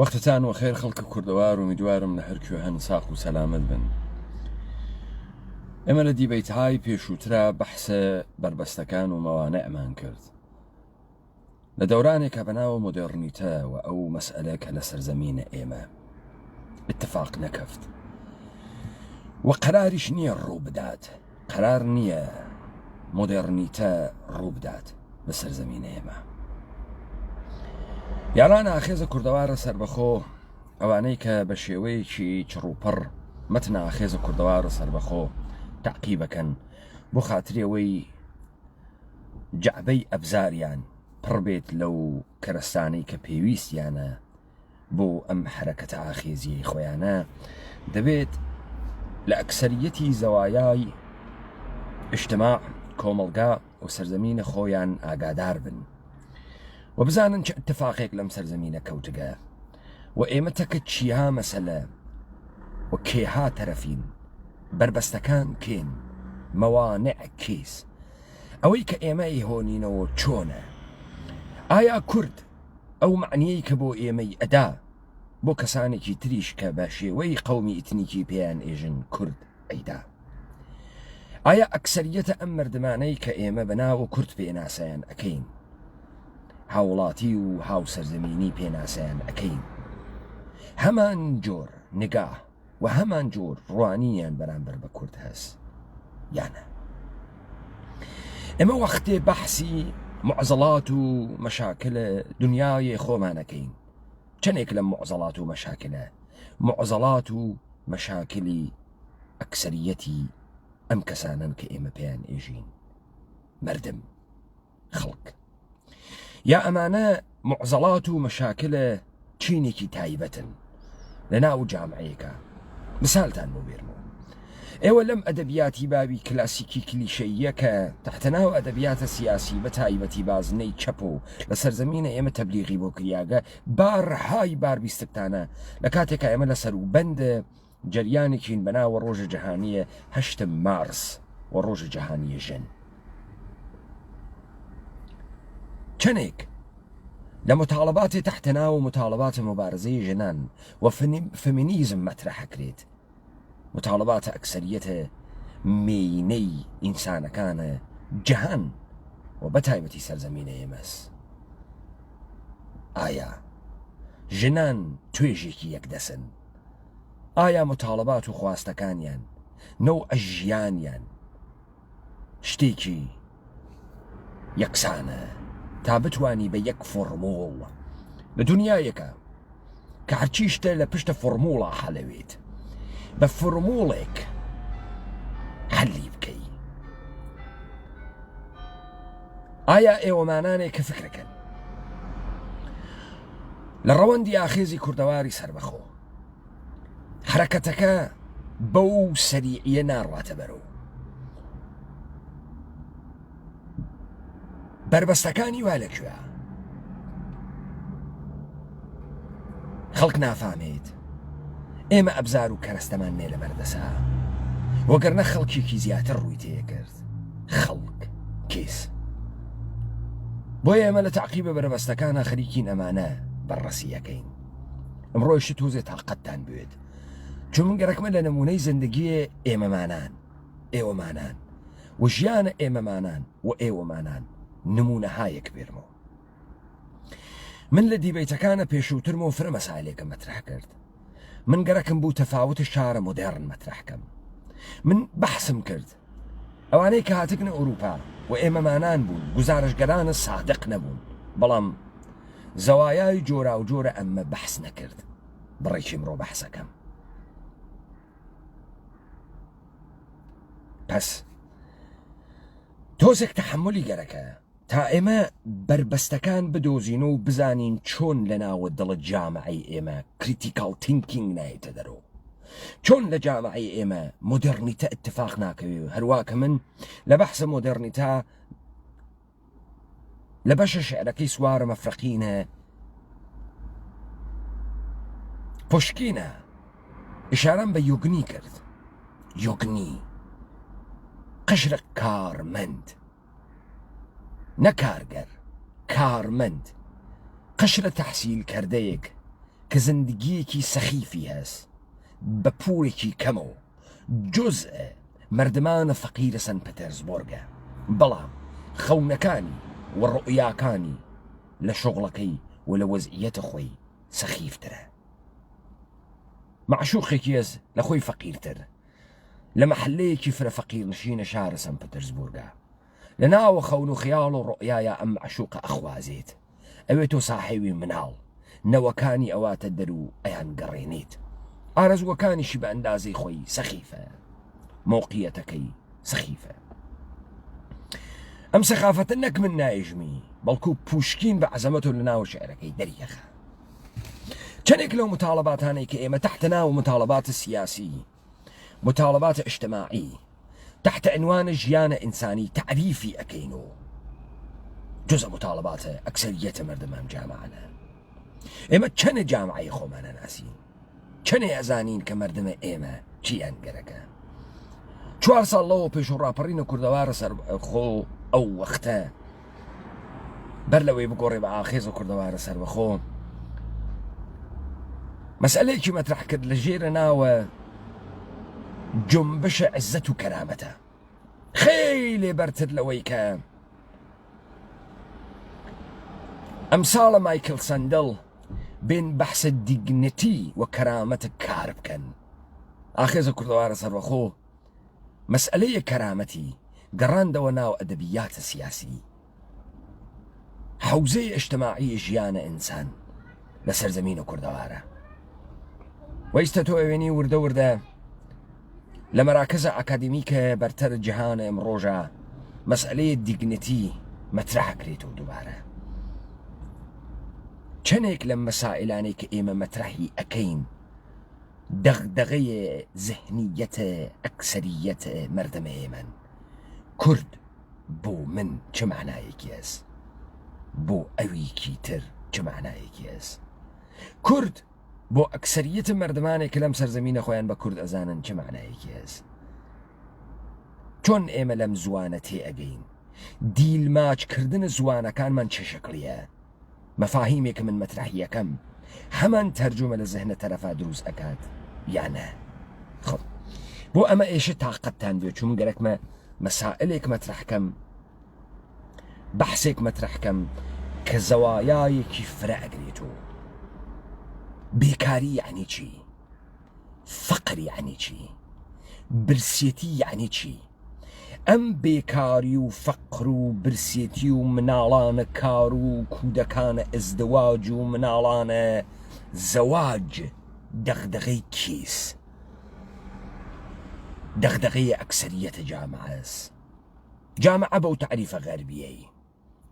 وەختتان وەخێر خەڵکە کوردەوار و میدوارم لە هەرکوێ هەن ساق و سەلامت بن. ئێمە لە دیبەیتهای پێشووترا بەحسە بربەستەکان و مەوانەئمان کرد لە دەورانێکە بەناوە مۆدێرنیتە و ئەو مەسئلە کە لە سەرزەمینە ئێمە اتفاق نەکەفت و قەراریش نییە ڕوو بدات، قەرار نییە مۆدێرنیتە ڕوو بدات بە سەرزەمینە ئێمە. یاڵان ئاخێزە کوردەوارە سربەخۆ ئەوانەی کە بە شێوەیەکی چڕوپڕ مەتنە ئاخێزە کوردەوارە سربەخۆ تعقیبەکەن بۆ خاترەوەی جعبەی ئەبزاریان پڕ بێت لەو کەرەستانەی کە پێویستیانە بۆ ئەم حرەکەتە ئاخێزیەی خۆیانە، دەبێت لە ئەکسەریەتی زەوایای ئیجتیماع کۆمەڵگا و سەرزەمینە خۆیان ئاگادار بن و بزانن چه اتفاقێک لەم سەرزەمینە کەوتگە و ئێمە تەکە چیها مەسەلە و کێها تەرەفین، بربەستەکان کێن، مەوانع کێس، ئەوەی کە ئێمە ئەیهۆنینەوە چۆنە، ئایا کورد ئەو معنیەی کە بۆ ئێمەی ئەدا بۆ کەسانێکی تریش کە بە شێوەی قەومی ئیتنیکی پێیان ئێژن کورد ئەیدا، ئایا ئەکسەریەتە ئەم مردمانەی کە ئێمە بەناوە کورد پێناسەیان ئەکەین، هاوڵاتی و هاو سەرزەمینی پێناسەیان ئەکەین، هەمان جۆر نگاه و هەمان جۆر ڕوانیان بەرامبەر بە کورد هەست یانە؟ ئێمە وەختێ بەحسی معزەڵات و مەشاکلە دنیای خۆمانەکەین. چەندێک لە معزەڵات و مەشاکلە معزەڵات و مەشاکلی ئەکسەریەتی ئەم کەسانن کە ئێمە پێیان ئێژین مردم، خەڵک، یا ئەمانە معزەڵات و مەشاکلە چینێکی تایبەتن لە ناو جامعەیەکە. مثالتان بۆ بێرمەوە، ئێوە لەم ئەدەبیاتی بابی کلاسیکی کلیشەیە کە تەحتەناو ئەدەبیاتە سیاسی بە تایبەتی بازنەی چەپ و لە سەرزەمینە ئێمە تەبلیغی بۆ کریاگە بارهای باربیستکتانە لە کاتێکە ئێمە لە سەر و بەندە جەریانێکین بەناوە ڕۆژە جەهانیە 8 مارس و ڕۆژە جەهانیە ژن. چەندێک لە مطالباتی تحتەناو و مطالبات مبارزەی ژنان و فمینیزم مەترەحەکرێت، مطالبات ئەکسەریەتە مێینەی ئینسانەکانە جەهان و بەتایبەتی سەرزەمینە ئێمەس. ئایا ژنان توێژێکی یەکدەسن؟ ئایا مطالبات و خواستەکانیان نەو ئەژیانیان شتێکی یەکسانە تا بتوانی بە یەک فۆرمۆڵ لە دنیایەکە کە هەرچی شتە لە پشتە فۆرمۆڵە حەلەوێت بە فۆرمۆڵێک حەلی بکەی؟ ئایا ئێوەمانانێک کە فکرەکەن لە ڕەوەندی ئاخێزی کوردەواری سربەخۆ حرەکەتەکە بەو سەریعیە ناڕواتە بەرەو بربەستەکانی وا لەکوێ؟ خەڵک نافامێت ئێمە ئەبزار و کەرەستەمان نێ لە بەردەسا، وەگەرنە خەڵکێکی زیاتر ڕووی تێ کرد. خەڵک کێس بۆیە ئێمە لە تعقیبە بربەستەکانە خەریکین ئەمانە بەڕەسیەکەین. ئەمڕۆیش تۆزێ تاقەتتان بوێت چون من گەرەکمە لە نمونەی زندگیە ئێمەمانان، ئێوەمانان و ژیانە ئێمەمانان و ئێوەمانان نمونەهایەک بێرمەوە. من لە دیبەیتەکانە پێشووترم و فرە مەسائلێکم مەترح کرد. من گەرەکم بوو تەفاوتە شارە مۆدێڕن مەترحکەم. من بەحسم کرد ئەوانەی کە هاتگنە ئەوروپا و ئێمەمانان بوون گزارشگەرانە سادق نەبوون، بەڵام زەوایای جۆرا و جۆرە ئەمە بەحس نەکرد. بڕێکی مرۆ بەحسەکەم. پس تۆزێک تەحملی گەرەکە تا ئێمە بربەستەکان بدۆزین و بزانین چۆن لە ناوە دڵە جامعەی ئێمە کریتیکال تینکینگ نایێتە دەرەوە، چۆن لە جامعەی ئێمە مۆدێرنیتە اتفاق ناکەوێ. هەروواکە من لە بەحسە مۆدێرنیتە لە بەشە شعرەکەی سوارە مەفرەقینە پشکینە ئشارەم بە یۆگنی کرد. یۆگنی قشرە کارمەند، نەکارگەر، کارمەند، قشرە تەحسیل کەردەیەک کە زندگیەکی سەخیفی هەست بە پوڵێکی کەمە و جزء مردمانە فەقیرە سەن پەتەرزبۆرگە، بەڵام خەونەکانی و ڕؤیاکانی لە شغڵەکەی و لە وەزعیەتە خۆی سەخیفترە. معشوقێکی هەست لە خۆی فەقیرتر لە مەحلەیەکی فرە فەقیر نشینە شارە سەن پەتەرزبۆرگە، لە ناوە خەون و خیاڵ و ڕؤیایە ئەم معشوقە ئەخوازێت، ئەوێ تۆ ساحێوی مناڵ نەوەکانی ئەواتە دەرو ئەیان گەڕێنیت، ئارەزوەکانیشی بە ئەندازەی خۆی سەخیفە، موقعیەتەکەی سەخیفە. ئەم سەخافەتە نەک من نایژمی، بەڵکو پوشکین بە عەزەمەت و لە ناو شێعرەکەی دەریەخە. چەندێک لەو متاڵەباتانەی کە ئێمە تحت ناو متاڵەبات سیاسی، متاڵەبات اجتماعی، تحت عنوان ژیانە ئینسانی تعریفی ئەکەین و جزء متاڵەباتە ئەکسەریەتە مردم ئەم جامعانە. ئێمە چەنە جامعەی خۆمانە ناسین، چەنێ ئەزانین کە مردمە ئێمە چیان گەرەکە. 4 ساڵ لەوە پێش و ڕاپەڕینە کوردەوارە سەر خۆ ئەو وەختە بەر لەوەی بگۆڕێ بە ئاخێز و کوردەوارە سەر بەخۆ مەسئلەیەکی مەترح کرد لە ژێرە ناوە جنبشە عزت و کەرامەتە، خەیلێ بەرتر لەوەی کە ئەمساڵە مایکل سەندڵ بێن بەحسە دیگنەتی و کەرامەتە کار بکەن. ئاخێزە کوردەوارە سەر بەخۆ مەسئلەیە کەرامەتی گەڕاندەوە ناو ئەدەبیاتە سیاسی، حوزەی ئەجتماعی ژیانە ئینسان لە سەرزەمینە کوردەوارە. وەیستە تۆ ئەوێنی وردە وردە لە مەراکزە ئەکادیمیکە بەرتەر جیهانە ئەمڕۆژە مەسئلەیە دیگنەتی مەترح کرێت و دووبارە. چەندێک لەم مەسائلانەی کە ئێمە مەترحی ئەکەین دەغدەغەیە زەهنیەتە ئەکسەریەتە مردمە ئێمەن. کورد بۆ من چ معنایەکی هەست، بۆ ئەویکی تر چ معنایەکی هەست. کورد بۆ ئەکسەریەتە مردمانێک کە لەم سەرزەمینە خۆیان بە کورد ئەزانن چ معنایەکی هەست. چۆن ئێمە لەم زوانە تێ ئەگەین، دیلماچکردنە زوانەکانمان چه شەکڵیە، مەفاهیمێک من مەترحی یەکەم هەمان تەرجمە لە زەهنە تەرەفا دروست ئەکات یانە. خۆ بۆ ئەمە ئێشە تاقەتتان بێ چون گەرەکمە مەسائلێک مەترحکەم، بەحسێک مەترحکەم کە زەوایایەکی فرە ئەگرێتەوە. بێکاری یعنی چی؟ فەقر یعنی چی؟ برسێتی یعنی چی؟ ئەم بێکاری و فەقر و برسێتی و مناڵانە کار و کودەکانە ئەزدەواج و مناڵانە زەواج دەغدەغەی کێس، دەغدەغەی ئەکسەریەتە جامعەس. جامعە بەو تعریفە غەربیەی،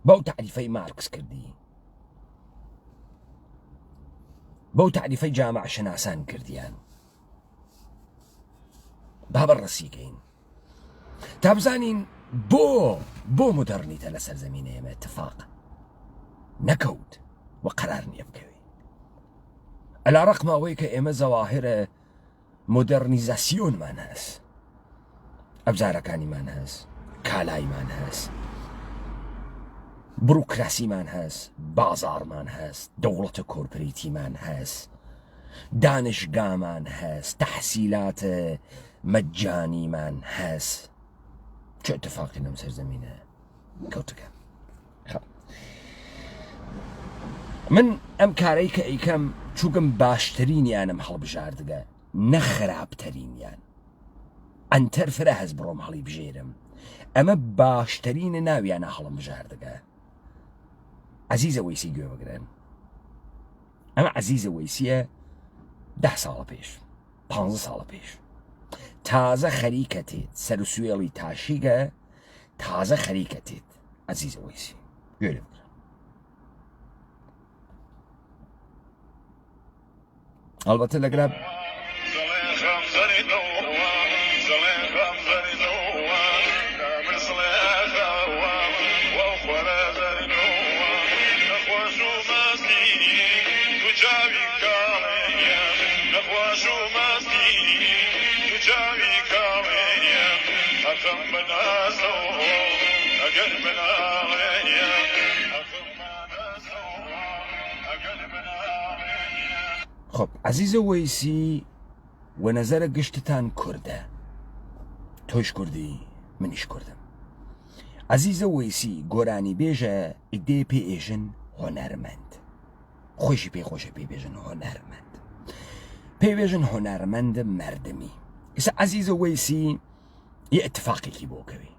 بەو تعریفەی مارکس کردی، بەو تعریفەی جامعە شەناسان کردیان. با بەڕەسیکەین تا بزانین بۆ مدەرنیتە لە سەرزەمینە ئێمە اتفاق نەکەوت و قەرار نییە بکەوێ. ئەلا ڕەقمەوەی کە ئێمە زەواهرە مۆدەرنیزاسیۆنمان هەست، ئەبزارەکانیمان هەست، کالایمان هەست، بروکراسیمان هەست، بازارمان هەست، دەوڵەتە کۆرپۆرەیتیمان هەست، دانشگامان هەست، تەحسیلاتە مەجانیمان هەست. چه اتفاقی لەم سەرزەمینە کەوتەکە؟ من ئەم کارەی کە ئەیکەم چووکم باشترینیانم هەڵبژاردگە نەخراپتەرینیان. ئەنتەر فرە هەست بڕۆم هەڵی بژێرم، ئەمە باشترینە ناویانە هەڵم بژاردگە. عەزیزە وەیسی گوێ بگرن، ئەمە عەزیزە وەیسیە 10 ساڵە پێش 15 ساڵە پێش تازە خەریکە تێت، سەر و سوێڵی تاشیگە تازە خەریکە تێت. عەزیزە وەیسی گوێ لێ بگرن. ئەڵبەتە لەگەڵ خب عزیز ویسی و نظر گشتتان کرده، توش کردی منیش کردم. عزیز ویسی گۆرانی بێژە ئیدێ پێ ئێژن هۆنەرمەند، خۆشی پێ خۆشە پێ بێژن هۆنەرمەند، پێ بێژن هۆنەرمەند مردمی. ئێستا عزیز ویسی یە اتفاقێکی بۆکەوێ.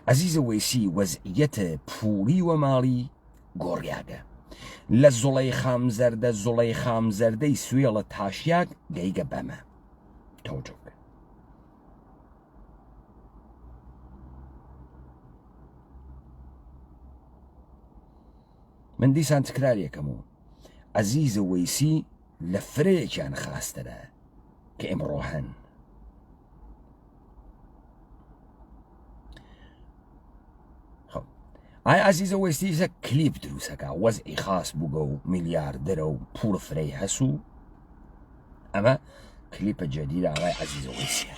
عزیز ویسی وەزعیەتە پوڵی و ماڵی گۆڕیاگە لە زوڵەی خامزەردە، زوڵەی خامزەردەی سوێڵە تاشیاک گەیگە بەمە تۆجۆک. من دیسان تکرارێکەم و عزیز ویسی لە فرەیەکیان خاستەرە کە ئێمڕۆ هەن. ئایا عزیزە ویستی کلیپ دروستەکە وەزعی خاص بووگە و میلیاردەرە و پوڵ فرەی هەسوو، ئەمە کلیپە جەدیدە ئاغای عزیزە ویسیە.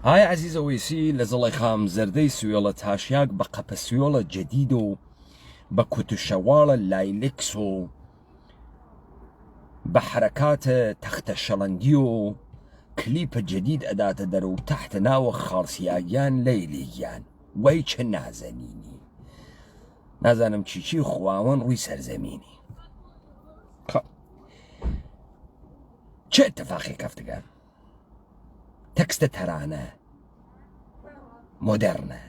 ئایا عزیزە ویسی لە زڵی خامزەردەی سوێڵە تاشیاک بە قەپە سوێڵە جەدید و بە کوتوشەواڵە لایلکس و بە حرەکاتە تەختە شەڵەنگی و کلیپە جەدید ئەداتە دەرە و تەحتە ناوە خاڵسیاگیان لەیلیگیان وەی چه نازەنینی، نازانم چیچی خواوەن ڕووی سەرزەمینی. چه اتفاقی کەفتگەن؟ تەکستە تەرانە مۆدەرنە،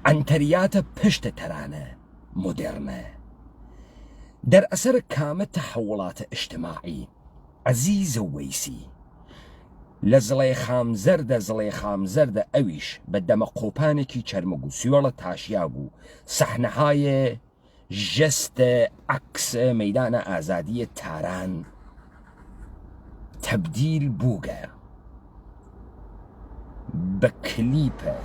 ئەنتەریاتە پشتە تەرانە مۆدەرنە، دەرئەسەر کامە تەحوڵاتە ئیجتیماعی. عزیزە ویسی لە زڵەی خامزەردە، زڵەی خامزەردە ئەویش بە دەمە قۆپانێکی چەرمەگ و سوێڵە تاشیاگ و سەحنەهای ژەستە عەکسە مەیدانە ئازادیە تاران تبدیل بووگە بە کلیپە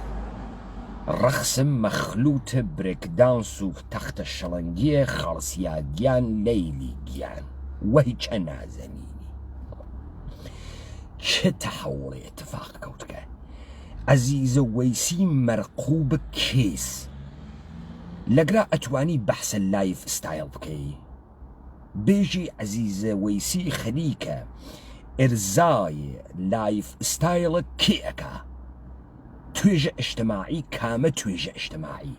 ڕەخسم مەخلوتە برێکدانس و تەختە شەڵەنگیە خاڵسیاگیان لەیلیگیان وەی چە نازەنینی. چه تەحوڵی اتفاق کەوتکە؟ عزیزە ویسی مەرقوب کێس لەگرا ئەتوانی بەحسە لایف ستایل بکەی، بێژی عزیزە ویسی خەریکە ئێرزای لایف ستایلە کێەکە توێژە ئیجتیماعی کامە توێژە ئیجتیماعی.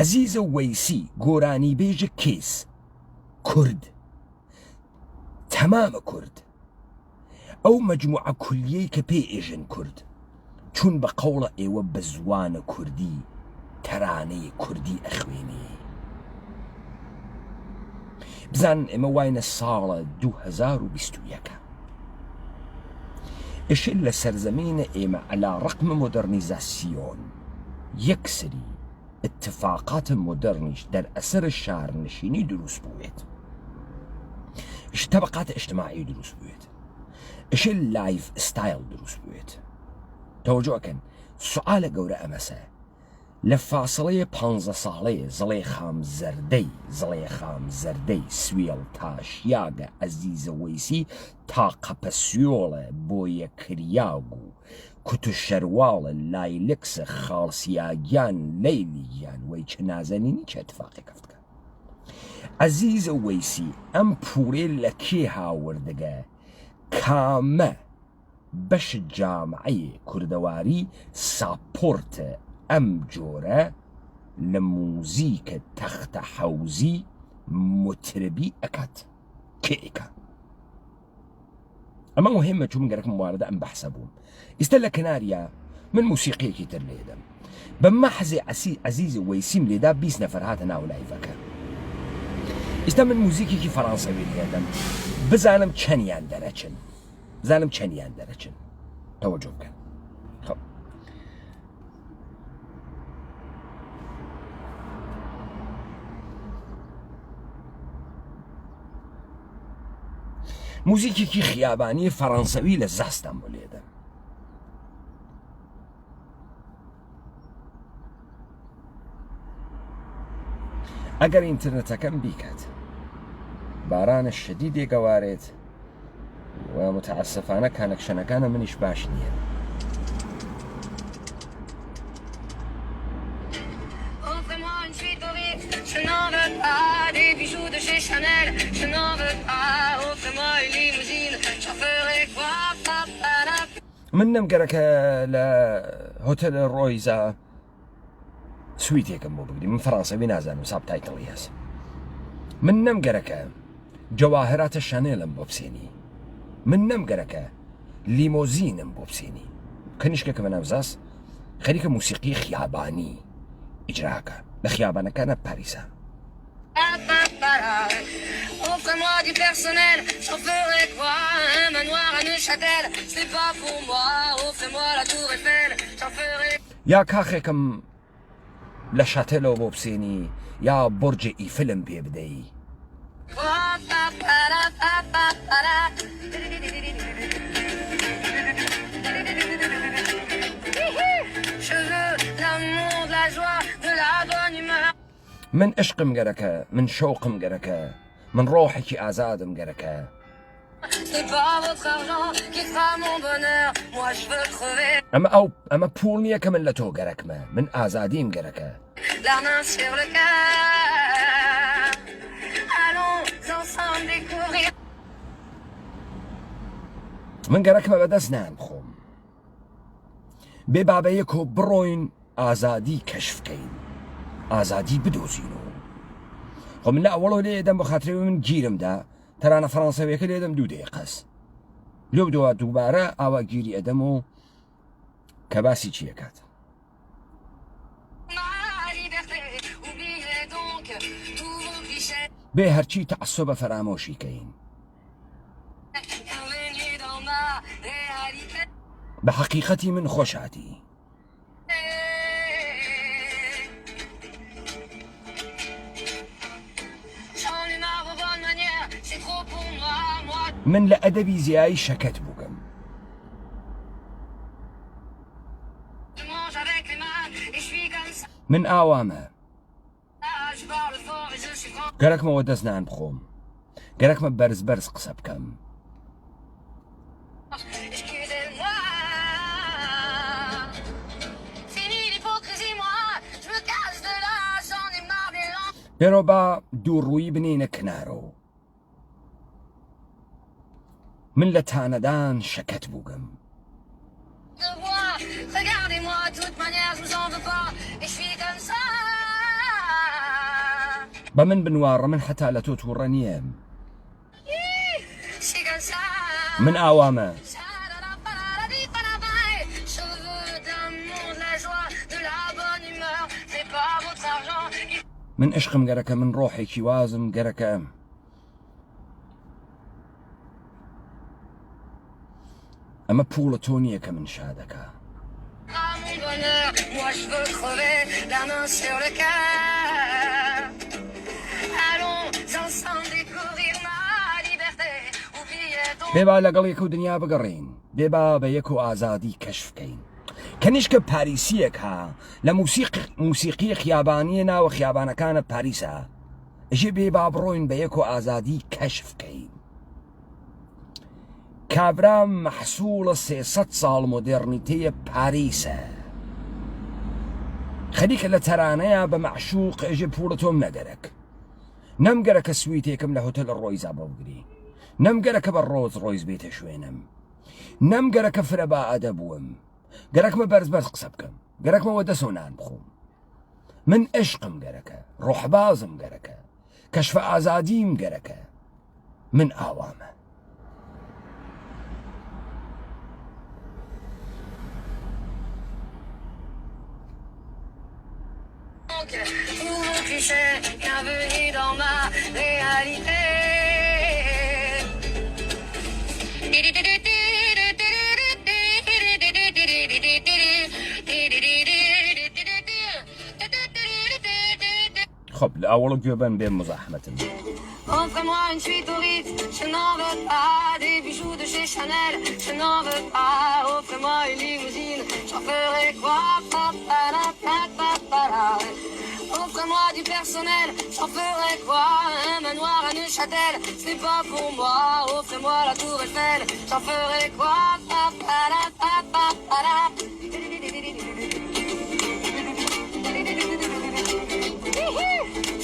عزیزە ویسی گۆرانی بێژە کێس کورد، تەمامە کورد، ئەو مەجموعە کولیەی کە پێ ئێژن کورد، چون بە قەوڵە ئێوە بە زوانە کوردی تەرانەی کوردی ئەخوێنێ. بزان ئێمە واینە ساڵە 2021 إشل لسرزمين إيما على رقم مودرنيزاسيون يكسري اتفاقات مودرنيش در أسر الشعر نشيني دروس بويت إش طبقات اجتماعية دروس بويت إش اللايف ستايل دروس بويت توجه كان سؤال قورة أمسا لفاصلية بانزا صالية زلي خام زردي سويل تاش ياغا عزيزة ويسي تاقا بسيولة بويا كرياغو كتو الشروال لايلكس خالسياجان ليليان ويچنازنيني چه اتفاقي كفتك عزيزة ويسي ام پوري لكي هاوردگا كامه بش جامعي كردواري سابورت ام جورة لموزيك تخت حوزي متربي اكات كيكا اما مهمة شو من قرأك مواردة ام بحسبهم استلا كناريا من موسيقى كتر ليدم بما حزي عزيزي ويسيم ليدا بيس نفر هاتنا ولا يفكر استا من موسيقى كي فرنساوي ليدم بزانم چنيان درچن توجه بكن خب موسیقی خیابانی فرانسوی لزاستم بولیده اگر اینترنت کم بیکد باران الشديد قوارد ومتعسفانه كان منش باش نیه Je n'en veux pas des bijoux de chez Chanel. Je n'en veux pas, offre-moi une limousine. J'en ferai quoi? منم قرك لهوتيل رويزا سويتي كم بقدي من فرنسا بينازل ساب تايتل ياس منم قرك جواهرات الشانيل بوبسيني منم قرك ليموزين بوبسيني كنيشك كمان أبزاس خليك موسيقي خياباني إجراك لخيابانا كان باريسا Offre-moi du personnel, j'en ferai quoi? Un manoir à Neuchâtel, c'est pas pour moi. Offre-moi la tour Eiffel, j'en ferai. يا كاخيكم لشاتيلو بوبسيني يا برج إيفل بيبدي Je veux l'amour, de la joie, de la bonne humeur. من عشق مقركة من شوق مقركة من روحك آزاد مقركة C'est pas votre argent qui fera mon bonheur. Moi je veux crever. أما بولنيا كمن لتو قركمة من آزادي مقركة La main sur le cœur. Allons ensemble découvrir. من قركمة بدسنا نخوم ببابيكو بروين آزادي كشفكين آزادي بدوزينو خو من أولو ليدم بخاطري من جيرم دا ترى أنا فرنساوي كل يدم دو دقيقة لو بدو دوباره أوا جيري أدمو كباسي تشيكات به هرچی تعصب فراموشی کین بحقيقتي من خوشاتي من لأدبي زياي شكت بوكم من آوامه قالك ما ودزنا عن بخوم قالك ما برز قصب كم يروبا دوروي بنينك نارو من لتاندان شكت بوغم بمن بنوار من حتى لتوت ورانيام من آوامه من عشق مقركة من روحي كيوازم مقركة ئەمە پوڵە تۆ نییە کە من شادەکە. Ah, mon bonheur, moi je veux crever la main sur le cœur. Allons ensemble découvrir ma liberté. Oubliez donc. بێبا لەگەڵ یەک و دنیا بگەڕین، بێبا بە یەک و ئازادی کەشف بکەین. کەنیشکە پاریسیەک ها لە موسیقی خیابانیە ناوە خیابانەکانە پاریسە، ئەژێ بێبا بڕۆین بە یەک و ئازادی کەشف بکەین. کابرا مەحسوولە 300 ساڵ مۆدێرنیتەیە پاریسە، خەریکە لە تەرانەیە بە مەعشوق ئەژێ پوڵە تۆم نەگەرەک، نەمگەرەکە سویتێکم لە هۆتێل ڕۆیزا بەوگری، نەمگەرەکە بە ڕۆز ڕۆیز بێتە شوێنم، نەمگەرەکە فرە با ئەدە بووم، گەرەکمە بەرز قسە بکەم، گەرەکمەوە دەسۆنان بخۆم. من عشقم گەرەکە، ڕۆحبازم گەرەکە، کەشفە ئازادیم گەرەکە، من ئاوامە. Tous vos clichés, bienvenue dans ma réalité. خب l'awwal gweban bem muzahmatin. Offrez-moi une suite au Ritz, je n'en veux pas. Des bijoux de chez Chanel, je n'en veux pas. Offrez-moi une limousine, j'en ferai quoi? Offrez-moi du personnel, j'en ferai quoi? Un manoir à Neuchâtel, c'est pas pour moi. Offrez-moi la tour Eiffel, j'en ferai quoi?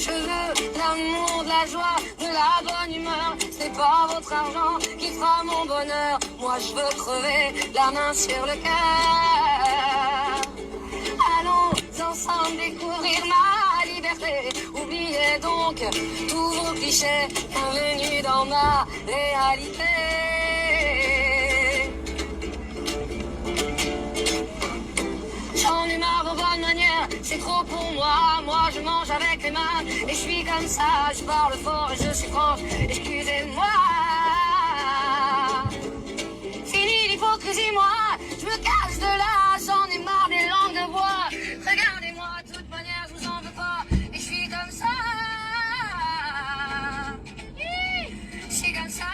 Je veux l'amour, de la joie, de la bonne humeur. C'est pas votre argent qui fera mon bonheur. Moi je veux crever la main sur le cœur. Allons ensemble découvrir ma liberté. Oubliez donc tous vos clichés. Bienvenue dans ma réalité. J'en ai marre vos bonnes manières, c'est trop pour moi. Moi je mange avec les mains et je suis comme ça. Je parle fort et je suis franche, excusez-moi. Fini l'hypocrisie, moi, je me cache de là. J'en ai marre des langues de bois. Regardez-moi, de toute manière, je vous en veux pas. Et je suis comme ça. Je suis comme ça.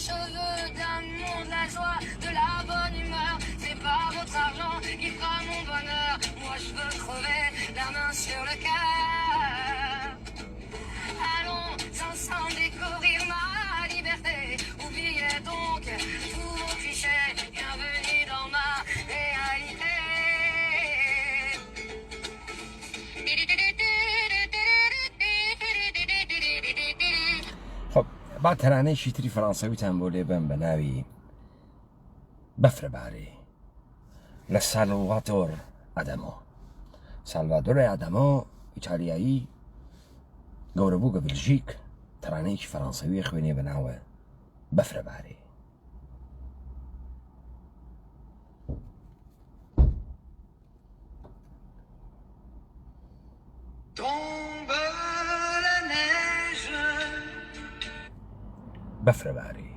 Je veux d'amour, de la joie, de la bonne humeur. C'est pas votre argent qui fera mon bonheur. Moi je veux crever la main sur le cœur. Allons ensemble découvrir ma liberté. Oubliez donc tous vos clichés. Bienvenue dans ma réalité. خب با تەرانەیەکی تری فەڕەنسەویتان بۆ لێبەم بە ناوی بەفرەبارێ لە سالڤاتۆر ئادەمۆ. سالڤادۆر ئادەمۆ ئیتالیایی گەورەبوو گە بلژیک، تەرانەیەکی فەڕەنسەوی خوێنێ بە ناوە بەفرەبارێ. بەفرەبارێ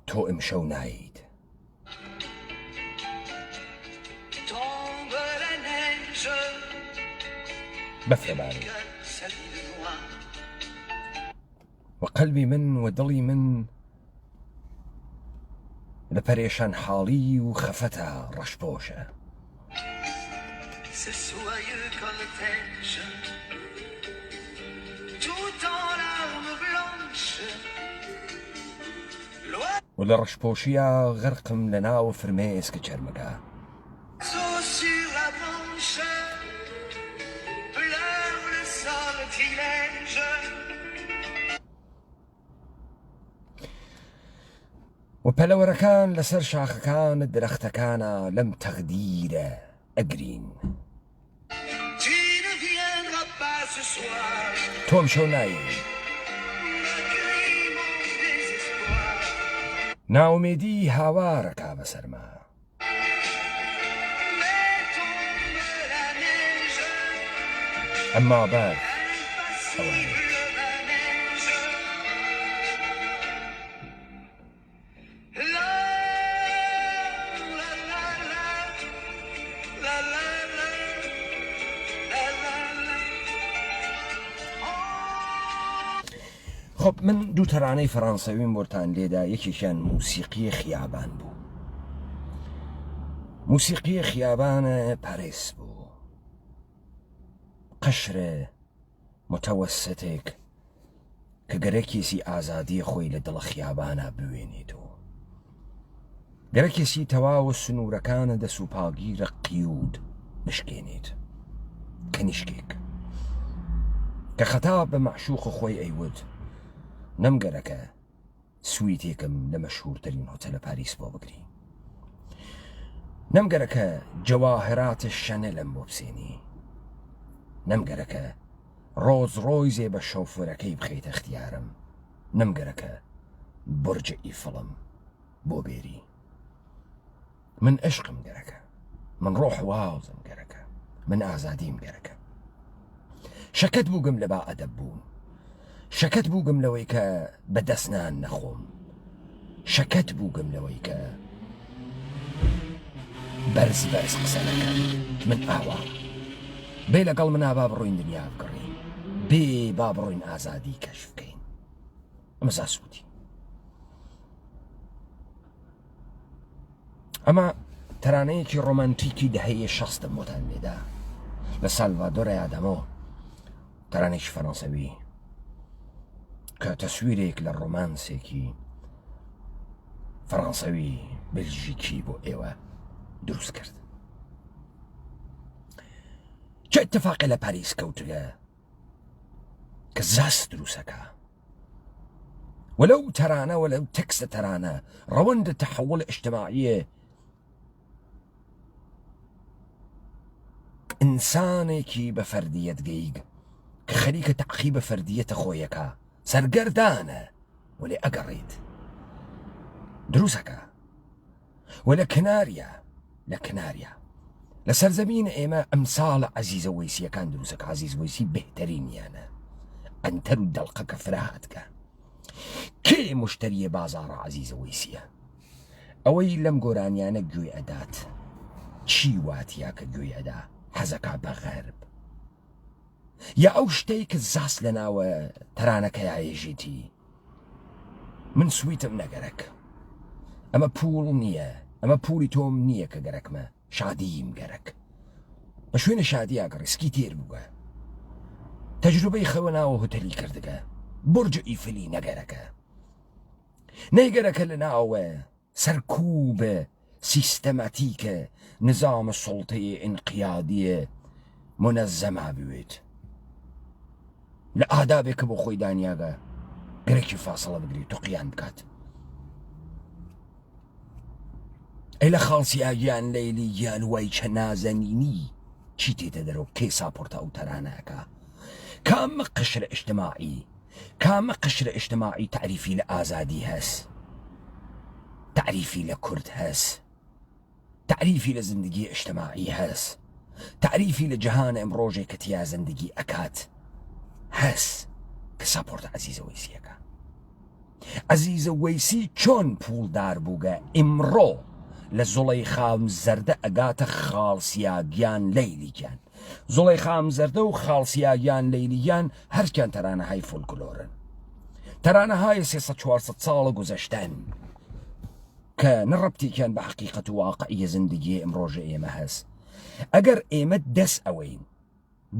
تۆ ئەمشەو نایت. بەفرەبارێ وەقەلبی من و دڵی من لە پەرێشان حاڵی و خەفەتە ڕەشپۆشە. و لە ڕەشپۆشیە غەرقم لە ناوە فرمێسکە چەرمەکە. و پەلەوەرەکان لەسەر شاخەکان درەختەکانە لەم تەقدیرە ئەگرین. تۆم شەو نایی ناومێدی هاوارەکا بەسەرما. ئەمما بەر خب من دوو تەرانەی فەڕەنسەویم بۆتان لێدا، یەکێکیان موسیقی خیابان بوو. موسیقی خیابانە پارێس بوو، قەشرە متەوەسەتێک کە گەرەکێسی ئازادی خۆی لە دڵە خیابانە بوێنێتەوە، گەرەکێسی تەواوە سنوورەکانە دەسوپاگیرە قیود بشکێنێت، کەنیشکێک کە خەتا بە مەعشوق خۆی ئەیوت نەمگەرەکە سویتێکم لە مەشهورترین هۆتەلە پاریس بۆ بگری، نەمگەرەکە جەواهراتە شەنەلم بۆ بسێنی، نەمگەرەکە ڕۆز ڕۆیزێ بە شەوفەرەکەی بخەیتە اختیارم، نەمگەرەکە بورجە ئیفڵم بۆ بێری. من عشقم گەرەکە، من ڕۆح واوزم گەرەکە، من ئازادیم گەرەکە. شەکەت بووگم لە با ئەدەب بووم، شەکەت بووگم لەوەی کە بەدەستنان نەخۆم، شەکەت بووگم لەوەی کە بەرز بەرز قسە نەکەم. من ئاوا بێ لەگەڵ من با بڕۆین دنیا بگەڕین، بێ با بڕۆین ئازادی کەشف بکەین. ئەمە زاسوودی. ئەمە تەرانەیەکی ڕۆمانتیکی دەهەیە شەستم بۆتان لێدا لە سالڤادۆر ئادەمۆ، تەرانێکی فەڕەنسەوی کە تەسویرێک لە ڕۆمانسێکی فەڕەنسەوی بلژیکی بۆ ئێوە دروست کرد. چه اتفاقی لە پاریس کەوتگە کە زاست دروستەکە، ولو تەرانە ولو تەکسە تەرانە ڕەوەندە تەحول اجتماعیە ئینسانێکی بە فەردیەت گەیگ کە خەریکە تەعقیبە فەردیەتە خۆیەکە، سەرگەردانە وەلێ ئەگەڕێت دروستەکە، وەلە کناریە لە کناریە لە سەرزەمین ئێمە ئەمساڵە عەزیزە وەیسیەکان دروستەکە. عەزیز وەیسی بهترینیانە، ئەنتەر و دەڵقەکە فراهاتکە. کێ مشتریە بازاڕە عەزیزە وەیسیە؟ ئەوەی لەم گۆرانیانە گوێ ئەدات. چی واتیا کە گوێ ئەدا؟ حەزەکە بە غەرب، یا ئەو شتەی کە زاست لە ناوە تەرانەکە یاژێتی. من سویتم نەگەرەک، ئەمە پوڵ نییە، ئەمە پوڵی تۆم نییە کە گەرەکمە، شادیم گەرەک. بە شوێنە شادی ئاگەڕێسکی تێر بووە، تەجروبەی خەوە ناوە هۆتەلی کردگە، بورج ئیفلی نەگەرەکە، نەیگەرەکە لە ناوە سەرکوبە سیستەماتیکە نظام سڵتەیە ئینقیادیە منەزەما بوێت لە ئادابێکە بۆ خۆی دانیاگە گەرەکی فاسەڵە بگریت و قیان بکات. ئەی لە خاڵسیاگیان لەیلی گیان وای چە نازەنینی چی تێتە دەرەوە؟ کێ ساپۆرتە ئەو تەرانەکە؟ کامە قشرە ئیجتماعی، کامە قشرە ئیجتماعی تعریفی لە ئازادی هەست، تعریفی لە کورد هەست، تعریفی لە زندگی ئیجتماعی هەست، تعریفی لە جەهانە ئەمڕۆژێک کە تیا زندگی ئەکات هەست کە ساپۆرتە عەزیزە وەیسیەکە. عەزیزە وەیسی چۆن پوڵدار بووگە ئیمڕۆ لە زوڵەی خام زەردە ئەگاتە خاڵسیاگیان لەیلیگیان. زوڵەی خام زەردە و خاڵسیاگیان لەیلیگیان هەرکیان تەرانەهای فۆلکلۆرن، تەرانەهای 300-400 ساڵە گوزەشتەن کە نەڕەبتێکیان بە حەقیقەت و واقعیە زندگی ئەمڕۆژە ئێمە هەست. ئەگەر ئێمە دەست ئەوەین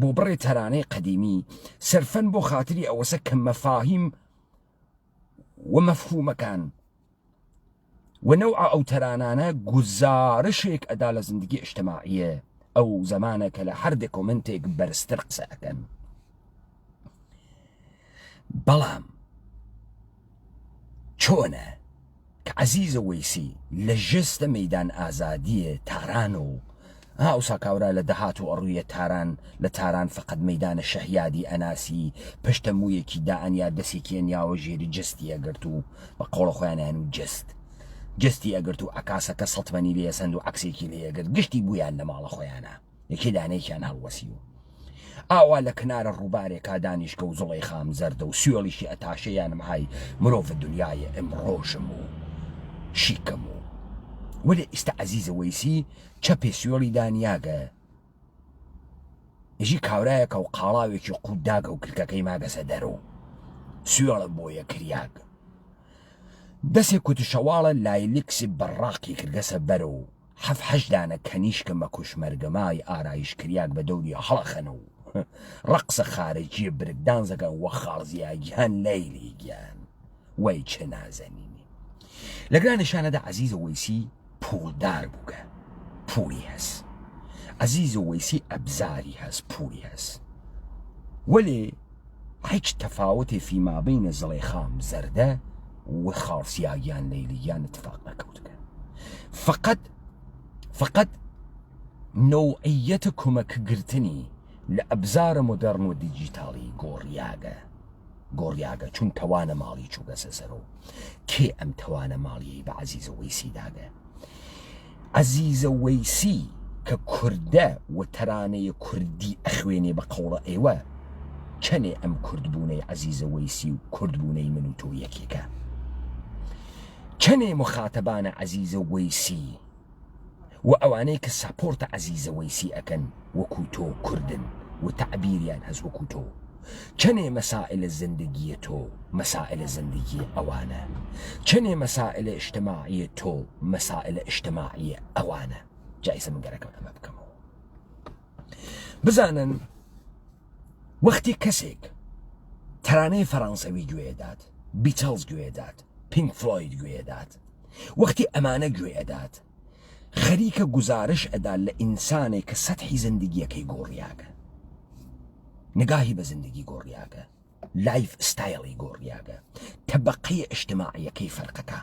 بۆ بڕێ تەرانەی قەدیمی سەرفەن بۆ خاتری ئەوەسە کە مەفاهیم و مەفهومەکان و نەوعە ئەو تەرانانە گوزارشێک ئەدا لە زندگی ئیجتماعیە، ئەو زەمانە کە لە هەر دێکۆمنتێک بەرزتر قسە ئەکەن. بەڵام چۆنە کە عەزیزە وەیسی لە ژێستە مەیدان ئازادیە تاران و ئەوسا کاورا لە دەهات و ئەڕوویە تاران، لە تاران فقط مەیدانە شەهیادی ئەناسی پشتە مویەکی دائەنیا دەسێکی ئەنیاوە ژێری جستی ئەگرت و بە قۆڵە خۆیانیان و جستی ئەگرت و ئەکاسەکە سەڵتمەنی لێسەند و عەکسێکی لێگرت، گشتی بوویان لە ماڵە خۆیانە، یەکێ دانەیەکیان هەڵوەسی و ئاوا لە کنارە ڕووبارێکا دانیشکە و زوڵی خام زەردە و سوێڵیشی ئەتاشەیانم های مرۆڤ دنیایە ئەمڕۆژم و شیکەم و وەلێ ئێستا عەزیزە وەیسی چەپێ سوێڵی دانیاگە ئێژی کاورایەکە و قاڵاوێکی قووداگە و کرکەکەی ماگەسە دەرەوە سوێڵە بۆیە کریاگ دەسێک کوتشەواڵە لایلیکسی بەڕاقی کردگەسە بەرە و حەف دانە کەنیشکە مەکوش مەرگەمای ئارایش کریاک بە دەوری هەڵەخەنە و ڕەقسە خارجیە برگدانزەکە وە خاڵزیاگیان لەیلی گیان وەی چه نازەنینی لەگرا نیشانەدا عەزیزە وەیسی پوڵدار بووکە پوڵی هەست عەزیزە وەیسی ئەبزاری هەست پوڵی هەست وەلێ هیچ تەفاوتێ فیمابینە زڵی خام زەردە و خاڵسیاگیان لەیلیگیان اتفاق نەکەوتکە فقط نوعیەتە کۆمەکگرتنی لە ئەبزارە مۆدەرن و دیجیتاڵی گۆڕیاگە چون تەوانە ماڵی چووگەسە سەرەوە کێ ئەم تەوانە ماڵیەی بە عەزیزە وەیسی داگە عەزیزە وەیسی کە کوردە و تەرانەیە کوردی ئەخوێنێ بە قەوڵە ئێوە چەنێ ئەم کوردبوونەی عەزیزە وەیسی و کوردبوونەی من و تۆ یەکێکە چەنێ مخاتەبانە عەزیزە وەیسی و ئەوانەی کە ساپۆرتە عەزیزە وەیسی ئەکەن وەکو تۆ کوردن و تعبیریان هەز وەکو تۆ چەنێ مەسائلە زندگیە تۆ مەسائلە زندگی ئەوانە چەنێ مەسائلە ئیجتیماعیە تۆ مەسائلە ئیجتیماعیە ئەوانە جایزە من گەرەکەم ئەمە بکەمەوە بزانن وەختی کەسێک تەرانەی فەڕەنسەوی گوێدات بیتڵز گوێدات پینک فلۆید گوێدات وەختی ئەمانە گوێدات خەریکە گزارش ئەدا لە ئینسانێک کە سەتحی زندگیەکەی گۆڕیاگە نگاهی بە زندگی گۆڕیاگە لایف ستایلی گۆڕیاگە تەبەقەی ئیجتیماعیەکەی فەرقەکە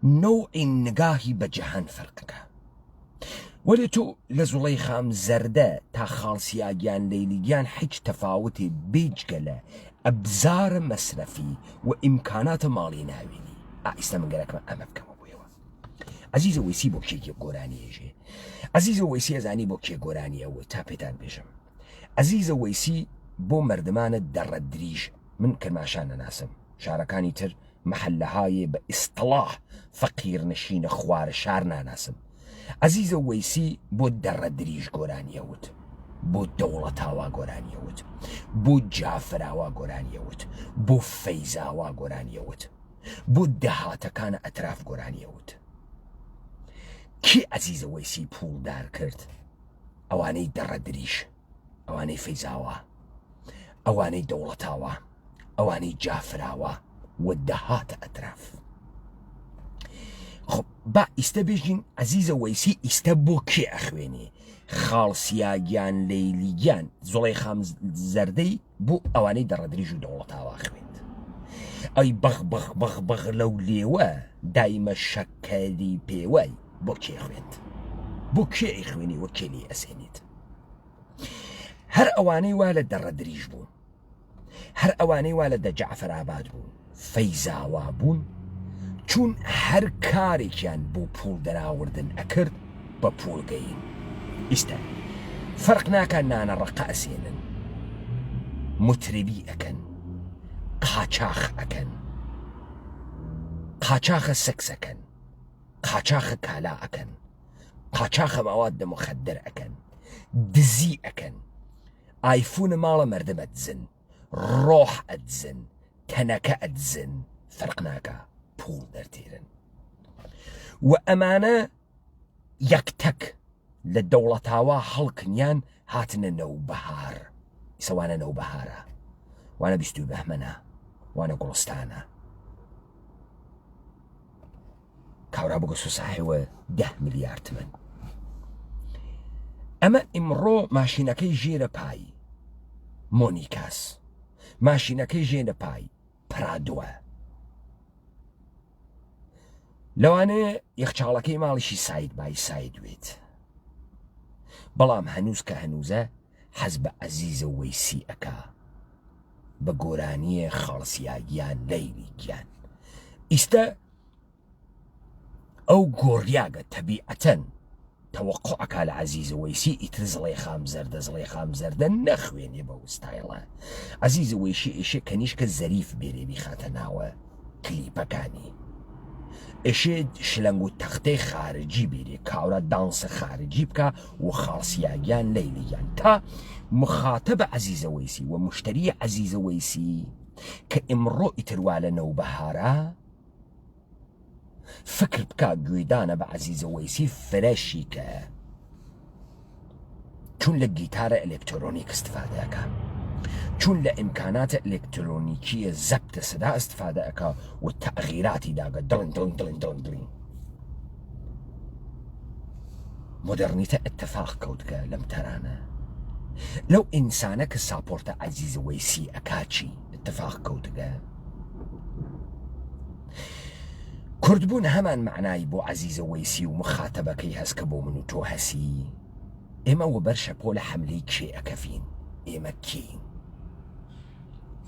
نوعی نگاهی بە جەهان فەرقەکە وەلێ تۆ لە زوڵەی خام زەردە تا خاڵسیاگیان لەیلیگیان هیچ تەفاوتێ بێجگە لە ئەبزارە مەسرەفی و ئیمکاناتە ماڵی ناوێنی ئائیستا من گەرەکەم ئەمە بکەمە بۆیەوە عەزیزە وەیسی بۆ کێکی گۆرانیەژێ عەزیزە وەیسی ئەزانی بۆ کێ گۆرانیەوە تا پێتان بێژم عەزیزە وەیسی بۆ مردمانە دەڕە دریژ من کرماشان نەناسم شارەکانی تر محەلەهایێ بە ئیستڵاح فەقیر نشینە خوارە شار ناناسم عەزیزە وەیسی بۆ دەڕە دریژ گۆرانیەوت بۆ دەوڵەتاوا گۆرانیەوت بۆ جافراوا گۆرانیەوت بۆ فەیزاوا گۆرانیەوت بۆ دەهاتەکانە ئەتراف گۆرانیەوت کی عەزیزە وەیسی پوڵدار کرد ئەوانەی دەڕە دریژ ئەوانەی فەیزاوە ئەوانەی دەوڵەتاوە ئەوانەی جافراوە و دەهاتە ئەتراف خب با ئیستە بێژین عەزیزە وەیسی ئیستە بۆ کێ ئەخوێنێ خاڵسیاگیان لەیلیگیان زوڵەی خام زەردەی بۆ ئەوانەی دەڕەدریژ و دەوڵەتاوە خوێند ئەی بەغ لەو لێوە دایمە شەکەری پێوەی بۆ کێ خوێند بۆ کێ ئەیخوێنی وە کێ لێ ئەسێنیت هەر ئەوانەی وا لە دەڕەدریژ بوون هەر ئەوانەی وا لە دەجەعفەراباد بوون فەیزاوا بوون چون هەر کارێکیان بۆ پوڵ دەراوردن ئەکرد بە پوڵگەین ئیستە فەرق ناکە نانە ڕەقە ئەسێنن متربی ئەکەن قاچاخ ئەکەن قاچاخە سەکس ئەکەن قاچاخە کالا ئەکەن قاچاخە مەواد مخەدەر ئەکەن دزی ئەکەن ئایفونە ماڵە مەردم ئەدزن ڕۆح ئەدزن تەنەکە ئەدزن فەرق ناکە پوڵ دەرتێرن و ئەمانە یەکتەک لە دەوڵەتاوا هەڵکنیان هاتنە نەوبەهار ئیسەوانە نەوبەهارە وانە 22 بەهمەنە وانە گوڵستانە کاورا بگە سوساحیوە 10 میلیارد تمەن ئەمە ئیمڕۆ ماشینەکەی ژێرە پای مۆنیکاس ماشینەکەی ژێنە پای پرادووە لەوانەیە یەخچاڵەکەی ماڵیشی ساید بای ساید دوێت بەڵام هەنووز کە هەنووزە حەز بە عەزیزە وەیسی ئەکا بە گۆرانیە خاڵسیاگیان لەیلیگیان ئیستە ئەو گۆڕیاگە تەبیعەتەن تەوەقوعەکە لە عەزیز وەیسی ئیتر زڵێ خام زەردە نەخوێنێ بە ستایڵە. عەزیز وەیسی ئێشێ کەنیشکە زەریف بێرێبی خاتە ناوە کلیپەکانی، ئێشێ شلەنگ و تەختەی خارجی بێرێ، کاورە دانسە خارجی بکە و خاڵسیاگیان لەیلیان تا مخاتەبە عەزیزە وەیسی و مشتری عەزیزە وەیسی کە ئمڕۆ ئیتروا لە نەوبەهارە فکر بکە گوێدانە بە عەزیزە وەیسی فرەشی کە چون لە گیتارە ئەلێکترۆنیک استفادەکە، چون لە ئیمکاناتە ئەلێکترۆنیکیە زەبتە سەدا استفادەکە و تەغییراتی داگە دڵن مۆدەرنیتە ئەتەفاق کەوتکە لەم تەرانە لەو ئینسانە کە ساپۆرتە عەزیزە وەیسی ئەکاچی اتفاق کەوتگە. کوردبوون هەمان معنای بۆ عەزیزە وەیسی و مخاتەبەکەی هەست کە بۆ من و تۆ هەسی. ئێمە وە بەرشەپۆ لە حەملەی کێ ئەکەفین؟ ئێمە کێین؟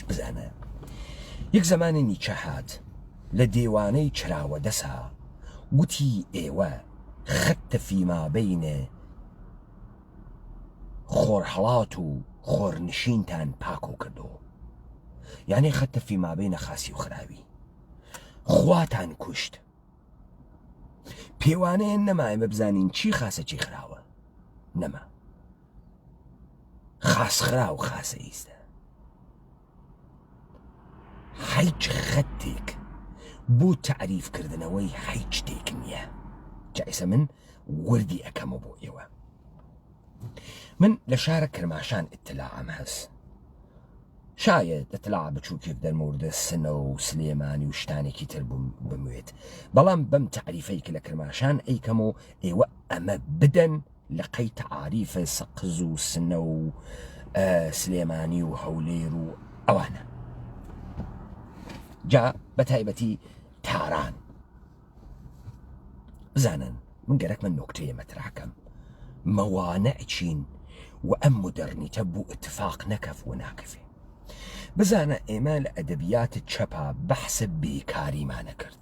بزانە یەک زمانی نیچە هات لە دێوانەی چراوە دەسا گوتی ئێوە خەتە فیما بەینە خۆرهەڵات و خۆرنشینتان پاکۆ کردو، یعنی خەتە فیما بەینە خاسی و خراوی، خواتان کوشت. پێوانەیە نەما ئێمە بزانین چی خاسە چی خراوە، نەما خاس خرا و خاسە ئیستە. هیچ خەتێک بۆ تعریفکردنەوەی هیچ شتێک نییە. جایسە من وردی ئەەکەمە بۆ ئێوە. من لە شارە کرماشان ئیتلاعم هەست، شاید ئەتلاع بچووکێک دەرمەوردە سنە و سلێمانی و شتانێکی تر بموێت، بەڵام بەم تعریفەی کە لە کرماشان ئەیکەم و ئێوە ئەمە بدەن لە قەی تعریفە سەقز و سنە و سلێمانی و هەولێر و ئەوانە. جا بە تایبەتی تاران بزانن من گەرەک من نۆکتەیە مەتراکەم مەوانە ئەچین و ئەم مۆدەرنیتە بوو ئتفاق نەکەف و ناکەفێ. بزانە ئێمە لە ئەدەبیاتە چەپا بەحسە بێکاریمانە کرد.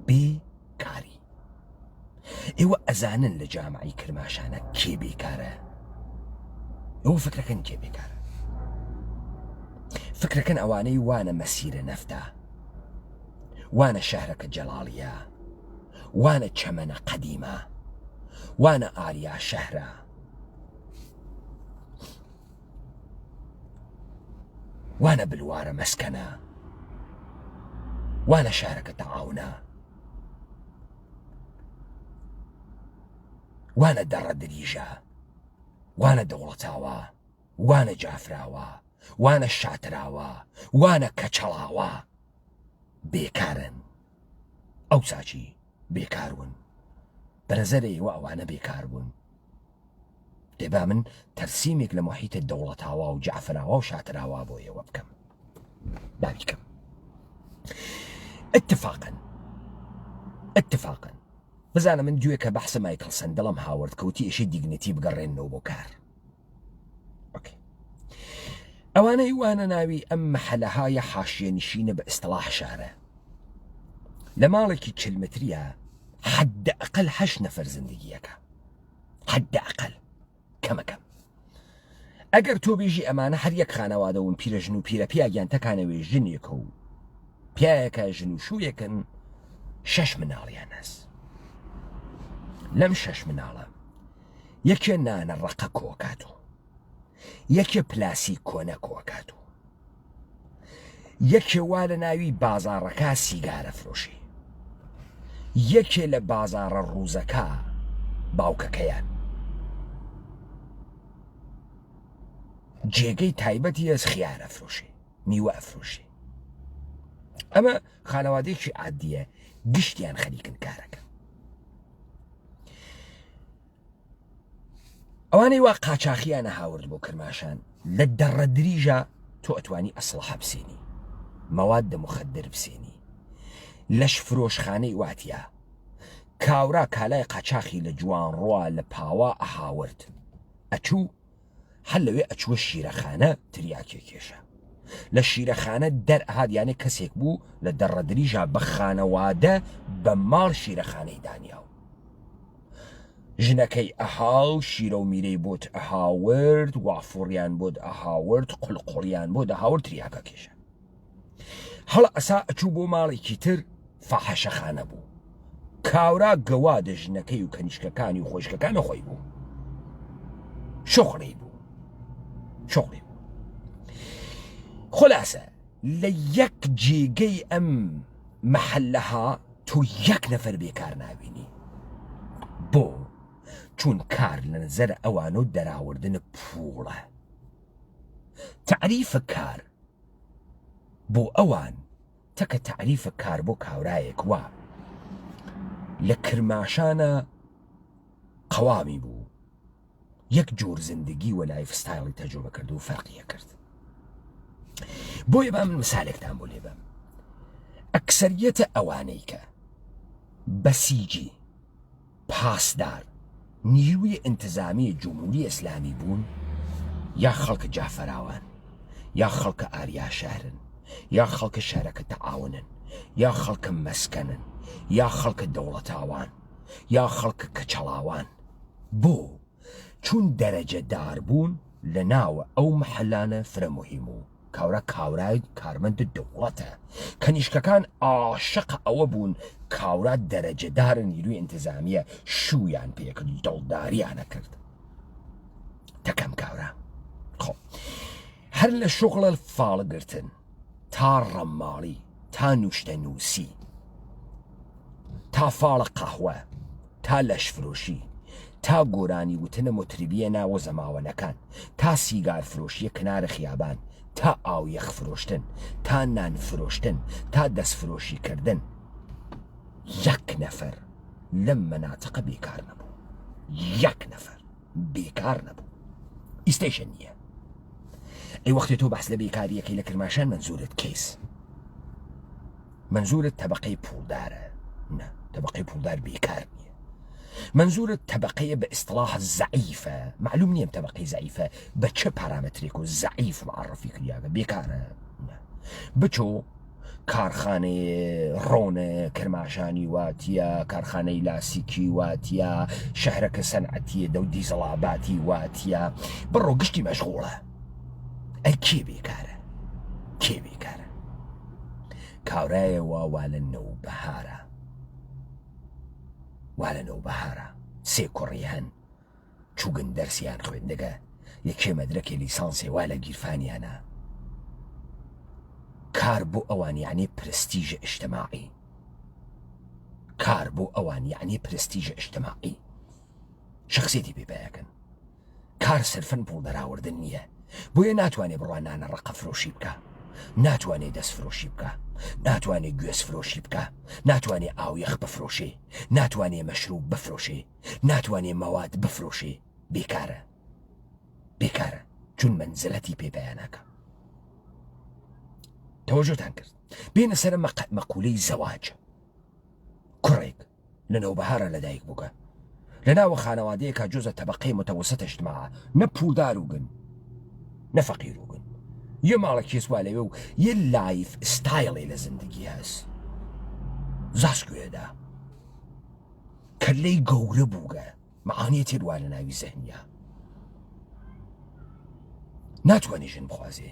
بێکاری ئێوە ئەزانن لە جامعی کرماشانە کێ بێکارە؟ ئەوە فکرەکەن کێ بێکارە؟ فکرەکەن ئەوانەی وانە مەسیرە نەفتە، وانە شەهرەکە جەڵاڵیە، وانە چەمەنە قەدیمە، وانە ئاریا شەهرە، وانە بلوارە مەسکەنە، وانە شارەکە تەعاونە، وانە دەڕە دریژە، وانە دەوڵەتاوە، وانە جافراوە، وانە شاتراوە، وانە کەچەڵاوە. بێکارن ئەو ساچی بێکاربوون، بەنەزەرەوە ئەوانە بێکار بوون. دەبا من تەرسیمێک لە محیتە دەوڵەتاوە و جعفراوە و شاتراوە بۆ ئێوە بکەم باویکەم. اتفاقا بزانە من دوێ کە بەحسە مایکل سەندەڵم هاوەرد کەوتی ئێشەی دیگنێتی بگەڕێنەوە بۆ کار. ئەوانەی وانە ناوی ئەم مەحەلەهایە حاشیە نشینە بە ئیستلاح شارە. لە ماڵێکی 40 متریە حد ئەقل 8 نەفەر زندگیەکە، حد ئەقل کەمەکەم. ئەگەر تۆ بێژی ئەمانە هەر یەک خانەوادەون، پیرەژن و پیرە پیاگیان تەکانەوێ ژنێکە و پیاەکە ژن و شوویەکەن، 6 مناڵیان هەست. لەم 6 مناڵە یەکێ نانە ڕەقە کۆکاتۆ، یەکێ پلاسی کۆنە کۆکاتۆ، یەکێ وا لە ناوی بازاڕەکە سیگارە فرۆشی، یەکێ لە بازاڕە ڕووزەکە باوکەکەیان، جێگەی تایبەتی ئەس خیارە فرۆشی، میوە ئەفرۆشی. ئەمە خانەوادەیەکی عادیە، گشتیان خەریکن کارەکە. ئەوانەی وا قاچاقیانە هاورد بۆ کرماشان، لە دەڕە دریژە تۆ ئەتوانی ئەسڵحە بسێنی، مەوادە مخدر بسێنی، لەش فرۆشخانەی واتیە، کاورا کالای قاچاقی لە جوان ڕوا لە پاوا ئەهاورد، ئەچوو هەر لەوێ ئەچووە شیرەخانە تریاکێ کێشە، لە شیرەخانە دەرئهادیانێ کەسێک بوو لە دەڕە دریژە بە خانەوادە بە ماڵ شیرەخانەی دانیاو. ژنەکەی ئەهاو شیرە و میرەی بۆت ئەهاورد وافۆڕیان بۆت ئەهاورد قوڵقوڵیان بۆ دەهاورد تریاکە کێشە هەڵە ئەسا ئەچوو بۆ ماڵێکی تر فەحەشەخانە بوو کاورا گەوادە ژنەکەی و کەنیشکەکانی و خۆشکەکانە خۆی بوو شۆخڵی بوو خلاصە لە یەک جێگەی ئەم مەحەلەها تۆ یەک نەفەر بێکار نابینی بۆ چون کار لە نەزەر ئەوانە و دەراوردنە پووڵە تعریفە کار بۆ ئەوان تەکە تعریفە کار بۆ کاورایەک وە لە کرماشانە قەوامی بوو یەک جۆر زندگی و لایف ستایڵی تەجروبە کرد و فەرقیە کرد بۆیە با من مثالێکتان بۆ لێ بەم ئەکسەریەتە ئەوانەی کە بەسیجی پاسدار نیروی ئینتزامی جمهوری ئیسلامی بوون یا خەڵکە جافەراوان یا خەڵکە ئاریا شارن یا خەڵکە شارەکە تەعاونن یا خەڵکە مەسکەنن یا خەڵکە دەوڵەتاوان یا خەڵکە کەچەڵاوان بۆ چون دەرەجە دار بوون لە ناوە ئەو مەحەلانە فرە مهم و کاورای کارمەندە دەوڵەتە کەنیشکەکان عاشق ئەوە بوون کاورا دەرەجەدارە نیروی ئینتزامیە شویان پێکرد دڵداریانە کرد تەکەم کاورا خۆ هەر لە شوغڵە فاڵگرتن تا ڕەمماڵی تا نوشتە نووسی تا فاڵە قەهوە تا لەشفرۆشی تا گۆرانی وتنە مۆتریبیە ناوە زەماوەنەکان تا سیگار فرۆشیە کنارە خیابان تا ئاویەخ فرۆشتن تا نان فرۆشتن تا دەستفرۆشی کردن یەک نەفەر لەم مەناتقە بێکار نەبوو یەک نەفەر بێکار نەبوو ئیستیشن نییە ئەی وەختێ تۆ بەحس لە بێکاریەکەی لە کرماشان منزورت کەیس منزورت تەبەقەی پوڵدارە نە تەبەقەی پوڵدار بێکار نییە منزورت تەبەقەیە بە ئیستلاح زەعیفە معلوم نییە تەبەقەی زەعیفە بە چه پارامەترێک و زەعیف معرفی کریاگە بێکارە بچۆ کارخانەی ڕۆنە کرماشانی واتیە کارخانەی لاسیکی واتیە شەهرەکە سەنعەتیە دە و دیزەڵاباتی واتیە بڕۆ گشتی مەشغوڵە ئەی کێ بێکارە کێ بێکارە کاورایەوە وا لە نەوبەهارە وا لە نەوبەهارە سێ کوڕی هەن چووگن دەرسیان خوێندەگە یەکێ مەدرەکێ لیسانسێ وا لە گیرفانیانە کار بۆ ئەوان یعنی پرستیژە ئیجتیماعی کار بۆ ئەوان یعنی پرستیژە ئیجتیماعی شخصیەتی پێبایەکەن کار سرفەن پوڵ دەراوردن نییە بۆیە ناتوانێ بڕوانانە ڕقە فرۆشی بکە ناتوانێ دەست فرۆشی بکە ناتوانێ گوێز فرۆشی بکە ناتوانێ ئاویەخ بفرۆشێ ناتوانێ مەشروب بفرۆشێ ناتوانێ مەواد بفرۆشێ بێکارە بێکارە چون منزلەتی پێبیانەکە تەوەجۆتان کرد بێنە سەر مەقولەی زەواج کوڕێک لە نەوبەهارە لەدایک بووکە لە ناوە خانەوادەیەکە جۆزە تەبەقەی متەوسط اجتماع نە پوڵدار وگن نە فەقیر وگن یە ماڵێکی سوا لەوێ و یە لایف ستایڵی لە زندگی هەست زاسکوێدا کە لەی گەورە بووگە مەعانیە تێروا لە ناوی زەهنیە ناتوانێ ژن بخوازێ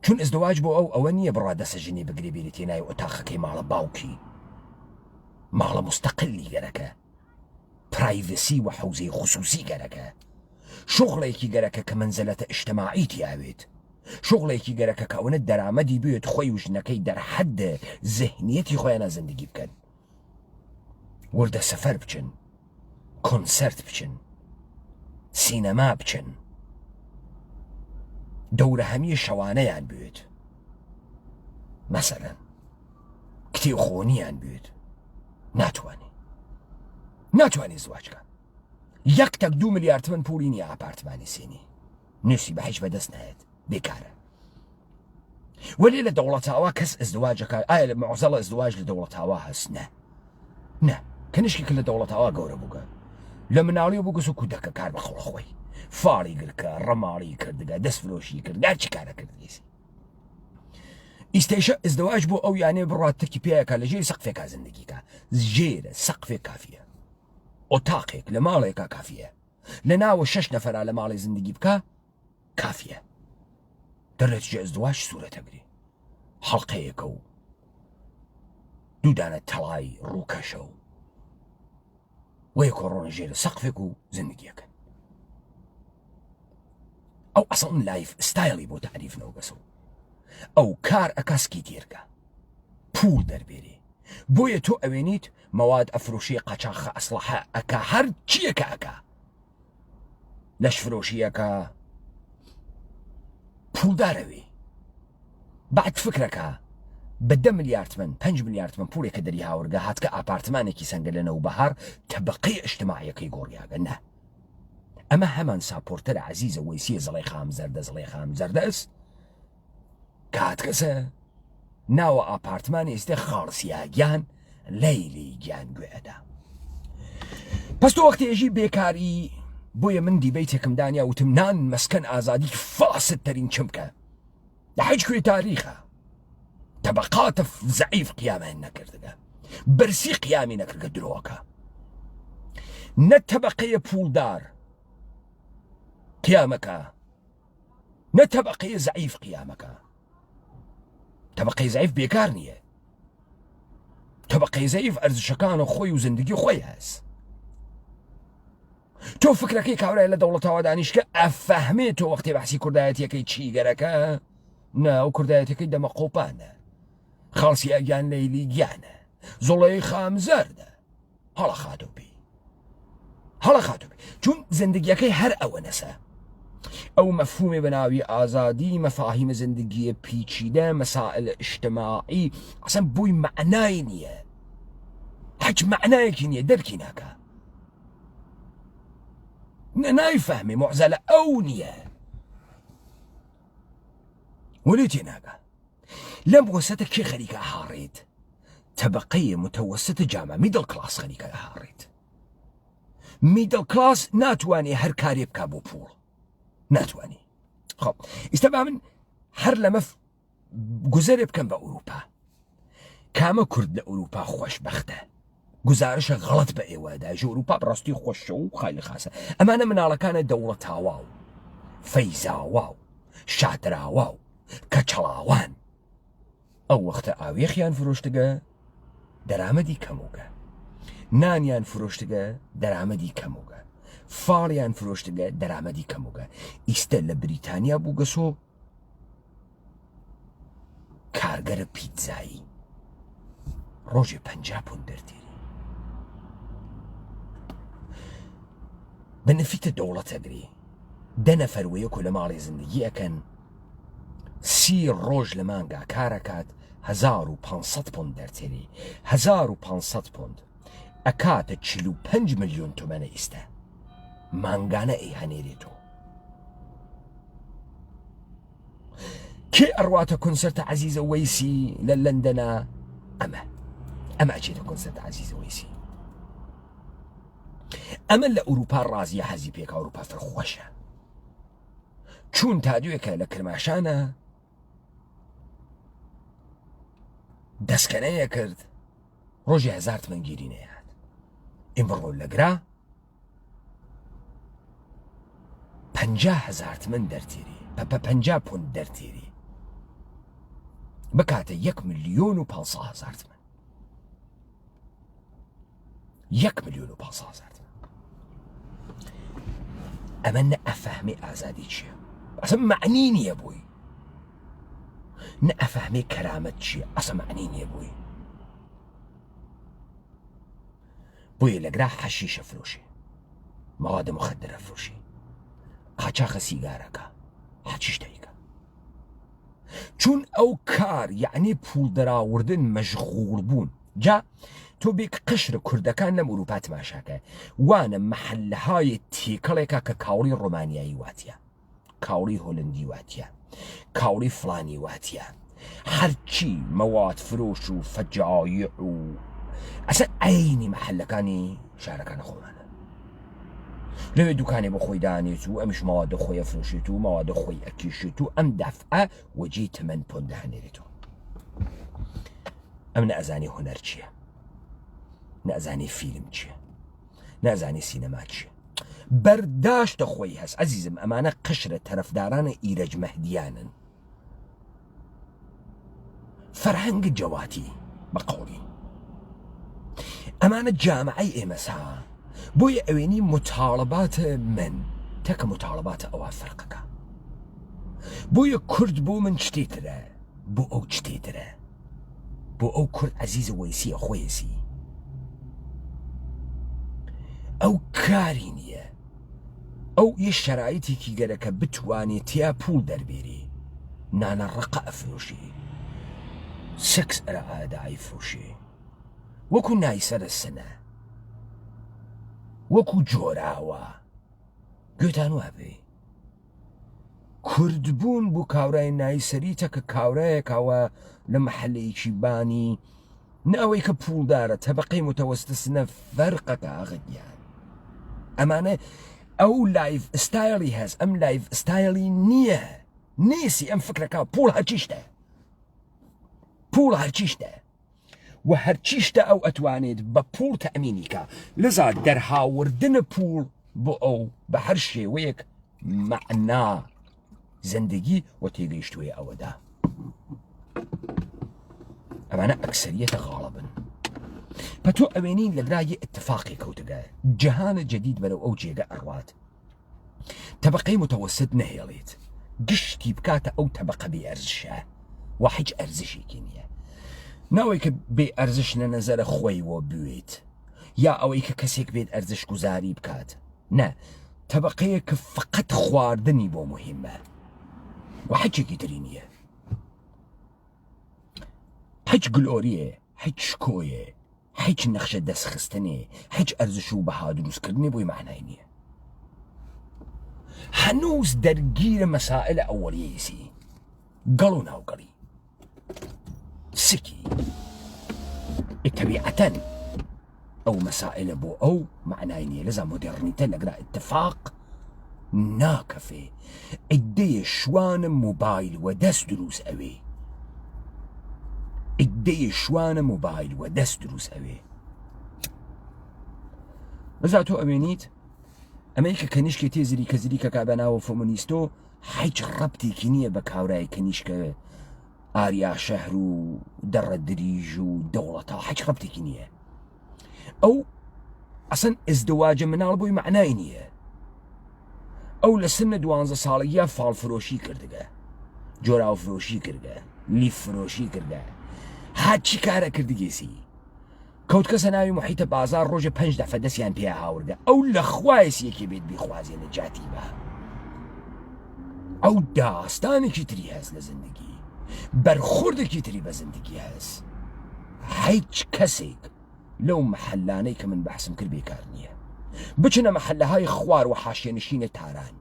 چون ئەزدواج بۆ ئەوە نییە بڕوا دەسەژنی بگرێ بێری تێنای ئۆتاقەکەی ماڵە باوکی ماڵە مستەقلی گەرەکە پرایڤسی و حوزەی خوسوسی گەرەکە شغڵێکی گەرەکە کە منزلەتە ئیجتیماعی تیاوێت شغڵێکی گەرەکە کە ئەوەنە دەرامەدی بێت خۆی و ژنەکەی دەرحەدە زەهنیەتی خۆیانە زندگی بکەن وردە سەفەر بچن کۆنسەرت بچن سینەما بچن دەورە هەمیە شەوانەیان بێت مەسەلەن کتێبخۆنیان بێت ناتوانێ زواجکە یەک تەک 2 ملیار تمەن پوڵی نییە ئاپارتمانی سێنی نووسی بە هیچ بەدەست نایێت بێکارە وەلێ لە دەوڵەتاوا کەس ئەزدواجەکە ئایا لە مەعزەڵە ئەزدواج لە دەوڵەتاوا هەست نە کەنیشکێک لە دەوڵەتاوا گەورە بووگە لە مناڵی بووگەس و کودەکە کار بە خۆڵخۆی فاڵی گرکە ڕەماڵی کردگە دەستفرۆشی کردگار چی کارە کردیسی ئیستێشە ئەزدواج بۆ ئەو یانێ بڕات تەکی پێیەکە لە ژێری سەقفێکا زندگیکە ژێرە سەقفێک کافیە ئۆتاقێک لە ماڵێکە کافیە لە ناوە 6 نەفەرا لە ماڵی زندگی بکە کافیە دەڕێت ئەزدواج سوورەتەگری هەڵقەیەکە و دوودانە تەڵای ڕووکەشە و وەیە کۆڕۆنە ژێرە سەقفێک و زندگیەکەن ئەو ئەسڵ لایف ستایلی بۆ تعریفنەوە گەسەوە ئەو کار ئەکاسکی تێرگە پول دەربێرێ بۆیە تۆ ئەوێنیت مەواد ئەفرۆشی قەچاخە ئەسلحە ئەکا هەر چیەکە ئەکا لەش فرۆشیەکە پولدارەوێ بعد فکرەکە بە 10 میلیاردمن 5 میلیاردمن پولێکە دەری هاوردە هاتکە ئاپارتمانێکی سەنگە لەنەو بەهار تەبقەی ئیجتیماعیەکەی گۆڕیاگە نە ئەمە هەمان ساپۆرتەرە عەزیزە وەیسیە زڵەی خام زەردەس کاتکەسە ناوە ئاپارتمانی ئێستێ خاڵسیاگیان لەیلی گیان گوێەدا پس تۆ وەختێژی بێکاری بۆیە من دیبەی تێکمدانیا وتم نان مەسکەن ئازادی فاست تەرین چ بکە لە هیچ کوێ تاریخە طبقاتە زعیف قیامیان نەکردگە بەرسی قیامی نەکردگە درۆکە نە طبقەیە پولدار قیامەکە نە طبقەیە زعیف قیامەکە طبقەی زعیف بێکار نییە طبقەی زعیف ئەرزشەکانە خۆی و زندگی خۆی هەست تۆ فکرەکەی کاورای لە دەوڵەتەوە دانیشکە ئەفەهمێت تۆ وەختی بەحسی کوردایەتیەکەی چیگەرەکە ناو کوردایەتەکەی دەمە قۆپانە خاڵسی ئەگیان لەیلی گیانە زۆڵەی خام زەردە هەڵە خاتۆبی چون زندگیەکەی هەر ئەوە نەسە ئەو مەفهومێ بەناوی ئازادی مەفاهیمە زندگیە پیچیدە مەسائل ئیجتیماعی ئەسەن بووی معنای نییە هیچ معنایەکی نییە دەرکی ناکە نایفەهمێ معزەلە ئەو نییە وەلێ تێناگە لەم وەسەتە کێ خەریکە هاڕێت طبقەیە متەوەسطە جامە میدڵ کلاس خەریکە هاڕێت میدڵ کلاس ناتوانێ هەر کارێ بکا بۆ پوڵ ناتوانێ خۆ ئێستا با من هەر لەمە گوزەرێ بکەم بە ئەوروپا کامە کورد لە ئەوروپا خۆشبەختە گزارشە غەڵەت بە ئێوەدا ژە ئەوروپا بڕاستی خۆشە و خالی خاسە ئەمانە مناڵەکانە دەوڵەتاوا و فەیزاوا و شادراوا و کەچەڵاوان ئەو وەختە ئاوێخیان فرۆشتگە دەرامەدی کەموگە نانیان فرۆشتگە دەرامەدی کەموگە فاڵیان فرۆشتگە دەرامەدی کەموگە ئیستە لە بریتانیا بوو گەسۆ کارگەرە پیتزایی ڕۆژێ 50 پوند دەردێری بەنەفیتە دەوڵەتەگری 10 نەفەر وەیەکۆ لە ماڵی زندگی ئەکەن 30 ڕۆژ لە مانگا کارەکات 1500 پوند دەرتێری 1500 پوند ئەکاتە 45 ملیۆن تومەنە ئیستە مانگانە ئەی هەنێرێتەوە کێ ئەڕواتە کۆنسەرتە عەزیزە وەیسی لە لەندەنە ئەمە ئەچێتە کۆنسەرتە عەزیزە وەیسی ئەمە لە ئەوروپا ڕازیە حەزی پێکە ئەوروپا فرخۆشە چون تا دوێکە لە کرماشانە دەستکەنەیە کرد ڕۆژی 1000 تمەنگیری نەیهات ئیمڕۆ لەگرا 50,000 تمەن دەرتێری 50 پوند دەرتێری بکاتە 1,500,000 تمەن 1,500,000 تمەن ئەمە نە ئەفەهمێ ئازادی چییە ئەسە معنی نییە بووی نە ئەفەهمێ کەرامەت چییە ئەسە معنی نییە بووی بۆیە لەگرا حەشیشە فرۆشی مەوادە مخدرە فرۆشی قاچاخە سیگارەکە حەچیش دەیکە چون ئەو کار یعنی پول دەراوردن مەشغوڵ بوون جا تۆ بێک قشر کوردەکان لەم ئەوروپا تماشاکە وانە مەحەلەهای تێکەڵێکە کە کاوڵی ڕۆمانیایی واتیە کاوڵی هۆلندی واتیە کاوڵی فلانی واتیە هەرچی مەواد فرۆش و فەجایع و ئەسە ئەینی مەحەلەکانی شارەکانە خۆمانە لەوێ دوکانێ بە خۆی دانێت و ئەمیش مەوادە خۆی ئەفرۆشێت و مەوادە خۆی ئەکیشێت و ئەم دەفعە وەجێی تمەن پۆند دەهەنێرێتەوە ئەم نەئەزانی هونەر چییە نەئەزانی فیلم چییە نازانی سینەما چیە بەرداشتە خۆی هەست عەزیزم ئەمانە قشرە تەرەفدارانە ئیرەج مەهدیانن فەرهەنگ جەواتی بە قەوڵی ئەمانە جامعەی ئێمەسا بۆیە ئەوێنی متاڵەباتە من تەکە متاڵەباتە ئەوە فەرقەکە بۆیە کورد بۆ من شتێترە بۆ ئەو شتێترە بۆ ئەو کورد عەزیزە وەیسیە خۆیەسی ئەو کاری نییە ئەو یە شەرایەتێکی گەرەکە بتوانێت تیا پوڵ دەربێری نانە ڕقە ئەفرۆشی سکس ئەرە ئادای فرۆشی وەکو نایسەرە سنە وەکو جۆراوە گوێتان وابێ کوردبوون بوو کاورای نایسەری تەکە کاورایەکەوە لە مەحەلەیەکی بانی ناوەی کە پوڵدارە تەبەقەی متەوەستە سنە فەرقەکە ئاغدیان ئەمانە ئەو لایف ستایلی هەست ئەم لایف ستایلی نییە نیسی ئەم فکرەکە پوڵ هەرچیشتە پوڵ هەرچیشتە و هەرچیشتە ئەو ئەتوانێت بە پوڵ تەمینیکە لەزا دەرهاوردنە پوڵ بۆ ئەو بە هەر شێوەیەک مەعنا زندگی و تێگەیشتووی ئەوەدا ئەمانە ئەکسەریەتە غاڵبن بە تۆ ئەوێنین لەگرای اتفاقی کەوتگە جەهانە جەدید بەرەو ئەو جێگە ئەڕوات تەبەقەی متەوەسط نەهێڵێت گشتی بکاتە ئەو تەبەقە بێ ئەرزشە و هیچ ئەرزشێکی نییە ناوەی کە بێ ئەرزش لە نەزەرە خۆیەوە بوێت یا ئەوەی کە کەسێک بێت ئەرزش گوزاری بکات نە تەبەقەیە کە فقط خواردنی بۆ مهمە و حەجێکی تری نییە هیچ گلۆریە هیچ شکۆیە هیچ نەخشە دەستخستنێ هیچ ئەرزش و بەها دروستکردنی بۆی معنای نییە هەنووز دەرگیرە مەسائلە ئەوەڵیەیسی گەڵ و ناوگەڵی سکی طبیعەتەن ئەو مەسائلە بۆ ئەو معنای نییە لەزا مۆدێڕنیتە لەگرا اتفاق ناکەفێ ئیدەیە شوانە موبایل و دەست دروست ئەوێ ئیدەیە شوانە موبایل و دەست دروست ئەوێ بەزا تۆ ئەوێنیت ئەمەی کە کەنیشکی تێزری کە زریکە کابەناوە فۆمۆنیستۆ هیچ ڕەبتێکی نییە بە کاورای کەنیشکە ئاریا شەهر و دەڕە دریژ و دەوڵەتە هیچ ڕەبتێکی نییە ئەو ئەسەن ئزدواجە مناڵ بۆی معنای نییە ئەو لە سنە 12 ساڵگیە فاڵفرۆشی کردگە جۆراوفرۆشی کردگە لیفرۆشی کردگە هاچی کارە کردگێسی کەوت کەسە ناوی محیتە بازار ڕۆژە 5 دەفە دەستیان پێ هاوردە ئەو لە خوایەسیەکی بێت بیخوازیە لە جاتی بە ئەو داستانێکی تری هەست لە زندگی بەرخوردێکی تری بە زندگی هەست هیچ کەسێک لەو مەحەلانەی کە من بەحسم کرد بێکار نییە بچنە مەحەلەهای خوار و حاشیێنشینە تاران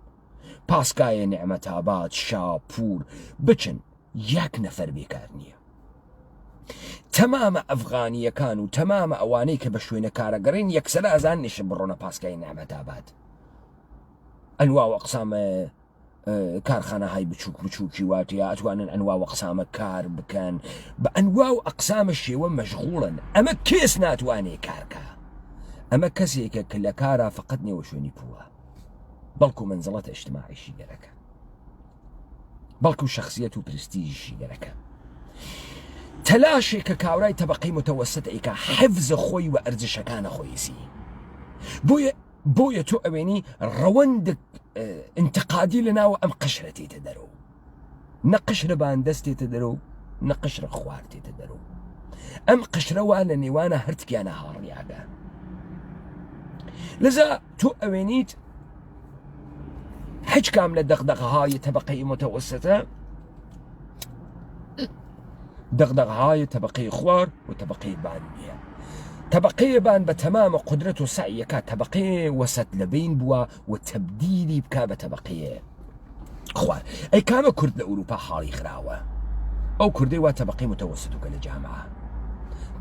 پاسکایە نعمەتاباد شاپور بچن یەک نەفەر بێکار نییە تەمامە ئەفغانیەکان و تەمامە ئەوانەی کە بە شوێنە کارەگەڕین یەکسەر ئازان نیشە بڕۆنە پاسکای نعمەتاباد ئەنوا و ئەقسامە کارخانەهای بچووک بچووکی واتە ئەتوانن ئەنوا و ئەقسامە کار بکەن بە ئەنوا و ئەقسامە شێوە مەشغوڵن ئەمە کێس ناتوانێ کارکە ئەمە کەسێکە کە لە کارە فقط نێوە شوێنی پووە بەڵکو منزڵەتە ئیجتیماعیشی گەرەکە بەڵکو شخصیەت و پرستیژی گەرەکە تەلاشێک کە کاورای تەبەقەی متەوەسط ئەیکا حفظە خۆی و ئەرزشەکانە خۆیسی بۆیە تۆ ئەوێنی ڕەوەندێک انتقادی لە ناوە ئەم قشرە تێتە دەرەوە نە قشرە باندەست تێتە دەرەوە نە قشرە خوار تێتە دەرەوە ئەم قشرەوە لە نێوانە هەرتکیانە هاڕیاگە لەذا تۆ ئەوێنیت هیچ کام لە دەغدەغەهای تەبەقەی متەوەسطە دەغدەغەهای تەبەقەی خوار و تەبەقەی بان نییە طبقه بان بتمام قدرته سعي كا طبقه وسط لبين بوا وتبديلي بكا بطبقه خوار اي كاما كرد لاوروبا حالي خراوه او كردي وا طبقه متوسط وكل جامعه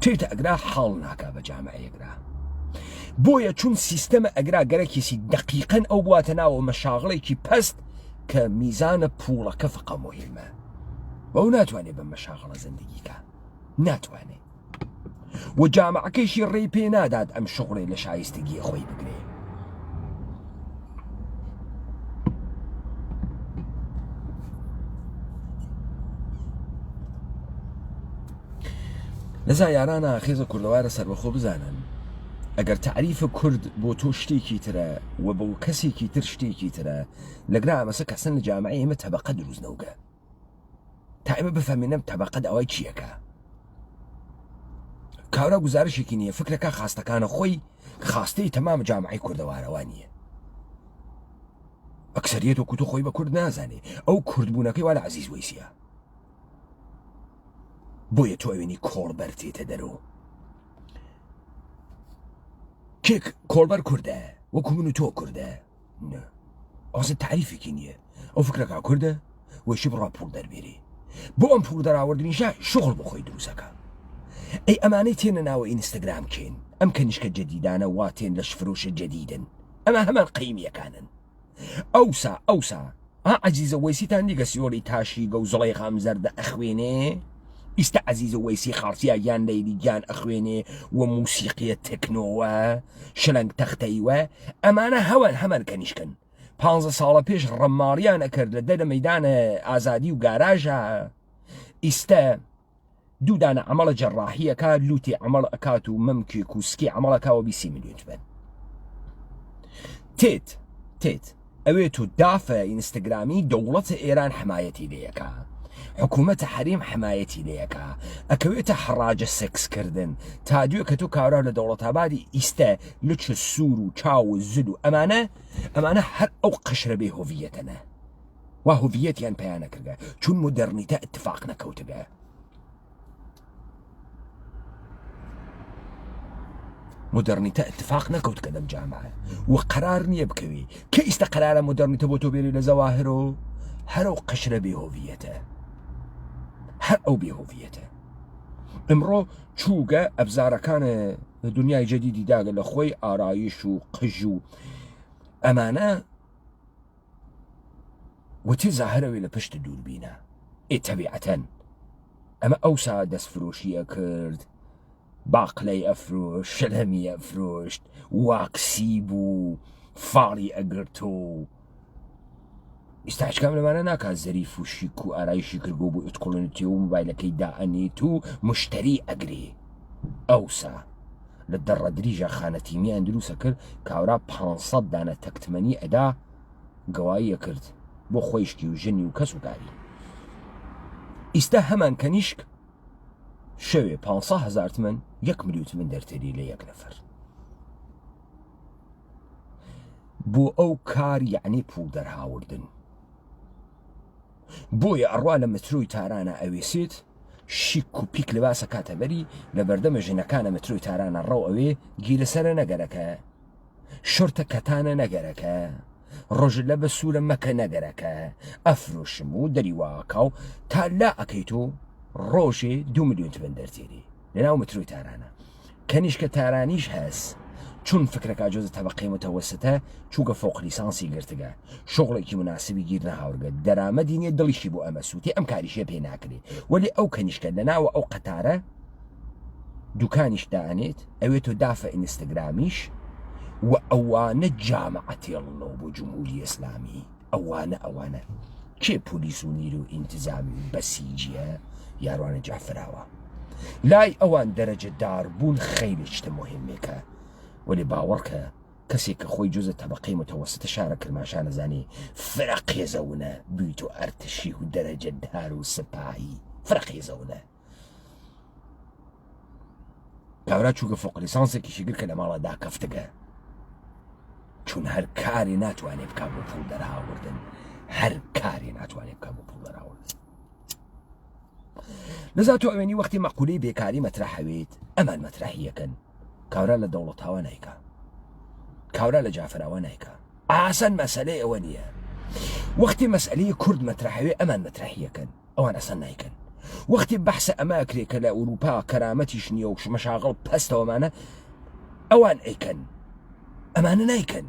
تيتا اقرا حال ناكا بجامعه اقرا بويا چون سيستم اقرا گركيسي دقيقا او بواتنا ومشاغلي كي بست كميزان بولا كفقه مهمه و ناتواني بمشاغل زندگي كا ناتواني و جامعەکەیشی ڕێی پێ نادات ئەم شغڵێ لە شایستگی خۆی بگرێ. لەزا یارانە خێزە کوردەوارە سەربەخۆ بزانن ئەگەر تعریفە کورد بۆ تۆ شتێکی ترە و بۆ کەسێکی تر شتێکی ترە لەگرا ئەمەسە کەسن لە جامعی ئێمە تەبەقە دروست نەوگە تا ئێمە بفەمێنم تەبەقەت ئەوەی چیەکە. کاورا گزارشێکی نییە فکرەکە خاستەکانە خۆی خاستەی تەمام جامعی کوردەوارەوە نییە. ئەکسەریەت وەکو تۆ خۆی بە کورد نازانێ ئەو کوردبوونەکەی وا لە عەزیز وەیسیە. بۆیە تۆ ئەوێنی کۆڵبەر تێتە دەرەوە. کێک کۆڵبەر کووردە وەکو من و تۆ کووردە ئەوەسە تعریفێکی نییە. ئەو فکرەکە کووردە وەشی بڕا پوڵ دەربێری بۆ ئەم پوڵ دەراوەردنیشە شغڵ بۆ خۆی دروستەکە. ئەی ئەمانەی تێنە ناوە ئینستاگرام کێن ئەم کەنیشکە جەدیدانە واتێن لە شفرۆشە جەدیدن ئەمە هەمان قەیمیەکانن. ئەوسا عەزیزە وەیسیتان دیگە سیۆری تاشی گە و زڵەی خام زەردە ئەخوێنێ ئیستا عەزیزە وەیسی خارسیا یان لەیلی گیان ئەخوێنێ و موسیقیە تەکنۆوە شلەنگ تەختەیوە ئەمانە هەمان کەنیشکن. 15 ساڵە پێش ڕەماڵیان ئەکرد لە دەرە مەیدانە ئازادی و گاراژە ئیستا دوودانە عمەڵە جەڕاحیەکە لوتی عمەڵ ئەکات و مەمکێک و سکی عمەڵەکەوە 20 میلیۆن بن. تێت ئەوێت و دافە ئینستاگرامی دەوڵەتە ئێران حمایەتی لێیەکە حکوومەتە حریم حمایەتی لێیەکە ئەکەوێتە حڕاجە سێکسکردن تا دوێ کە تۆ کاورا لە دەوڵەتابادی ئیستا لچ سوور و چاو و زد و ئەمانە هەر ئەو قشرە بێ هۆڤیەتەنە وا هۆڤیەتیان پەیان نەکردە چون مۆدەرنیتە اتفاق نەکەوتگە. مۆدەرنیتە اتفاق نەکەوت کە دەم جامعە و قەرار نییە بکەوی کە ئیستا قەرارە مۆدەرنیتە بۆ تۆ بێری لە زەواهرۆ هەر ئەو قشرە بێهۆڤیەتە هەر ئەو بێهۆڤیەتە. ئەمڕۆ چووگە ئەبزارەکانە دنیای جەدیدی داگە لە خۆی ئارایش و قژ و ئەمانە وتی زاهرەوێ لە پشت دووربینە تەبیعەتەن ئەمە ئەوسا دەستفرۆشیە کرد باقلەی ئەفرۆشت شەلەمی ئەفرۆشت واکسی بوو فاڵی ئەگرتۆ ئیستاچکام لەمانە ناکات زەریف و شیک و ئارایشی کردبوو بۆ ئوتکۆڵنتی و مۆبایلەکەی دائەنێت و مشتری ئەگرێ. ئەوسا لە دەڕە دریژە خانەتیمیان دروستە کرد کاورا 500 دانە تەکتمەنی ئەدا گەواییە کرد بۆ خۆیشتی و ژنی و کەس و کاری. ئیستا هەمان کەنیشک شەوێ 500,000 تمەن 1 ملیۆن تمەن دەرتێری لە یەک نەفەر بۆ ئەو کار یعنی پوڵ دەرهاوردن. بۆیە ئەڕوا لە مترۆی تارانە ئەوێسێت شیک و پیک لەباسە کاتەبەری لە بەردەمە ژنەکانە مترۆی تارانە ڕەو ئەوێ گیرەسەرە نەگەرەکە شورتە کەتانە نەگەرەکە ڕۆژ لە بە سوورە مەکە نەگەرەکە ئەفرۆشم و دەریواکە و تا لا ئەەکەیتۆ ڕۆژێ 2 ملیۆن تمەن دەرتێری لەناو مترۆی تارانە. کەنیشکە تارانیش هەست چون فکرەکە جۆزە تەبەقەی متەوەسەتە چووگە فۆق لیسانسی گرتگە شغڵێکی مناسبی گیر نەهاورگە دەرامەدی نیە دڵیشی بۆ ئەمە سووتی ئەم کاریشە پێ ناکرێ وەلی ئەو کەنیشکە لەناوە ئەو قەتارە دوکانیش دائەنێت ئەوێتۆ دافە ئینستاگرامیش و ئەوانە جامعەتێڵنەوە بۆ جمهوری ئیسلامی ئەوانە کێ پۆلیس و نیر و ئینتیزامی و بەسیجیە یاروانە جافراوە لای ئەوان دەرەجە داربوون خەیلی شتە مهمێکە وەلی باوەڕکە کەسێک کە خۆی جۆزە تەبەقەی متەوەسەتە شارە کرماشانە زانی فرەقێزەونە بوویت و ئەرتشی و دەرەجە دار و سپاهی فرەقێزەونە. کاورا چووگە فۆق لیسانسێکیشی گر کە لە ماڵەدا کەفتگە چون هەر کاری ناتوانێ بکا بۆ پوڵ دەرهاوردن هەر کاری ناتوانێ بکا بۆ پوڵ دەرهاوردن. لەذا تۆ ئەوێنی وەختی مەقولەی بێکاری مەترەحەوێت ئەمان مەترەحیەکەن کاورا لە دەوڵەتاوە نایکا کاورا لە جافراوە نایکا ئاسان مەسەلەی ئەوە نییە. وەختی مەسئلەی کورد مەترەحەوێ ئەمان مەترەحیەکەن ئەوان ئەسەن نایکەن. وەختی بەحسە ئەمە ئەکرێ کە لە ئەوروپا کەرامەتیش نییە و مەشاغڵ پەستەوەمانە ئەوان ئەیکەن ئەمانە نایکەن.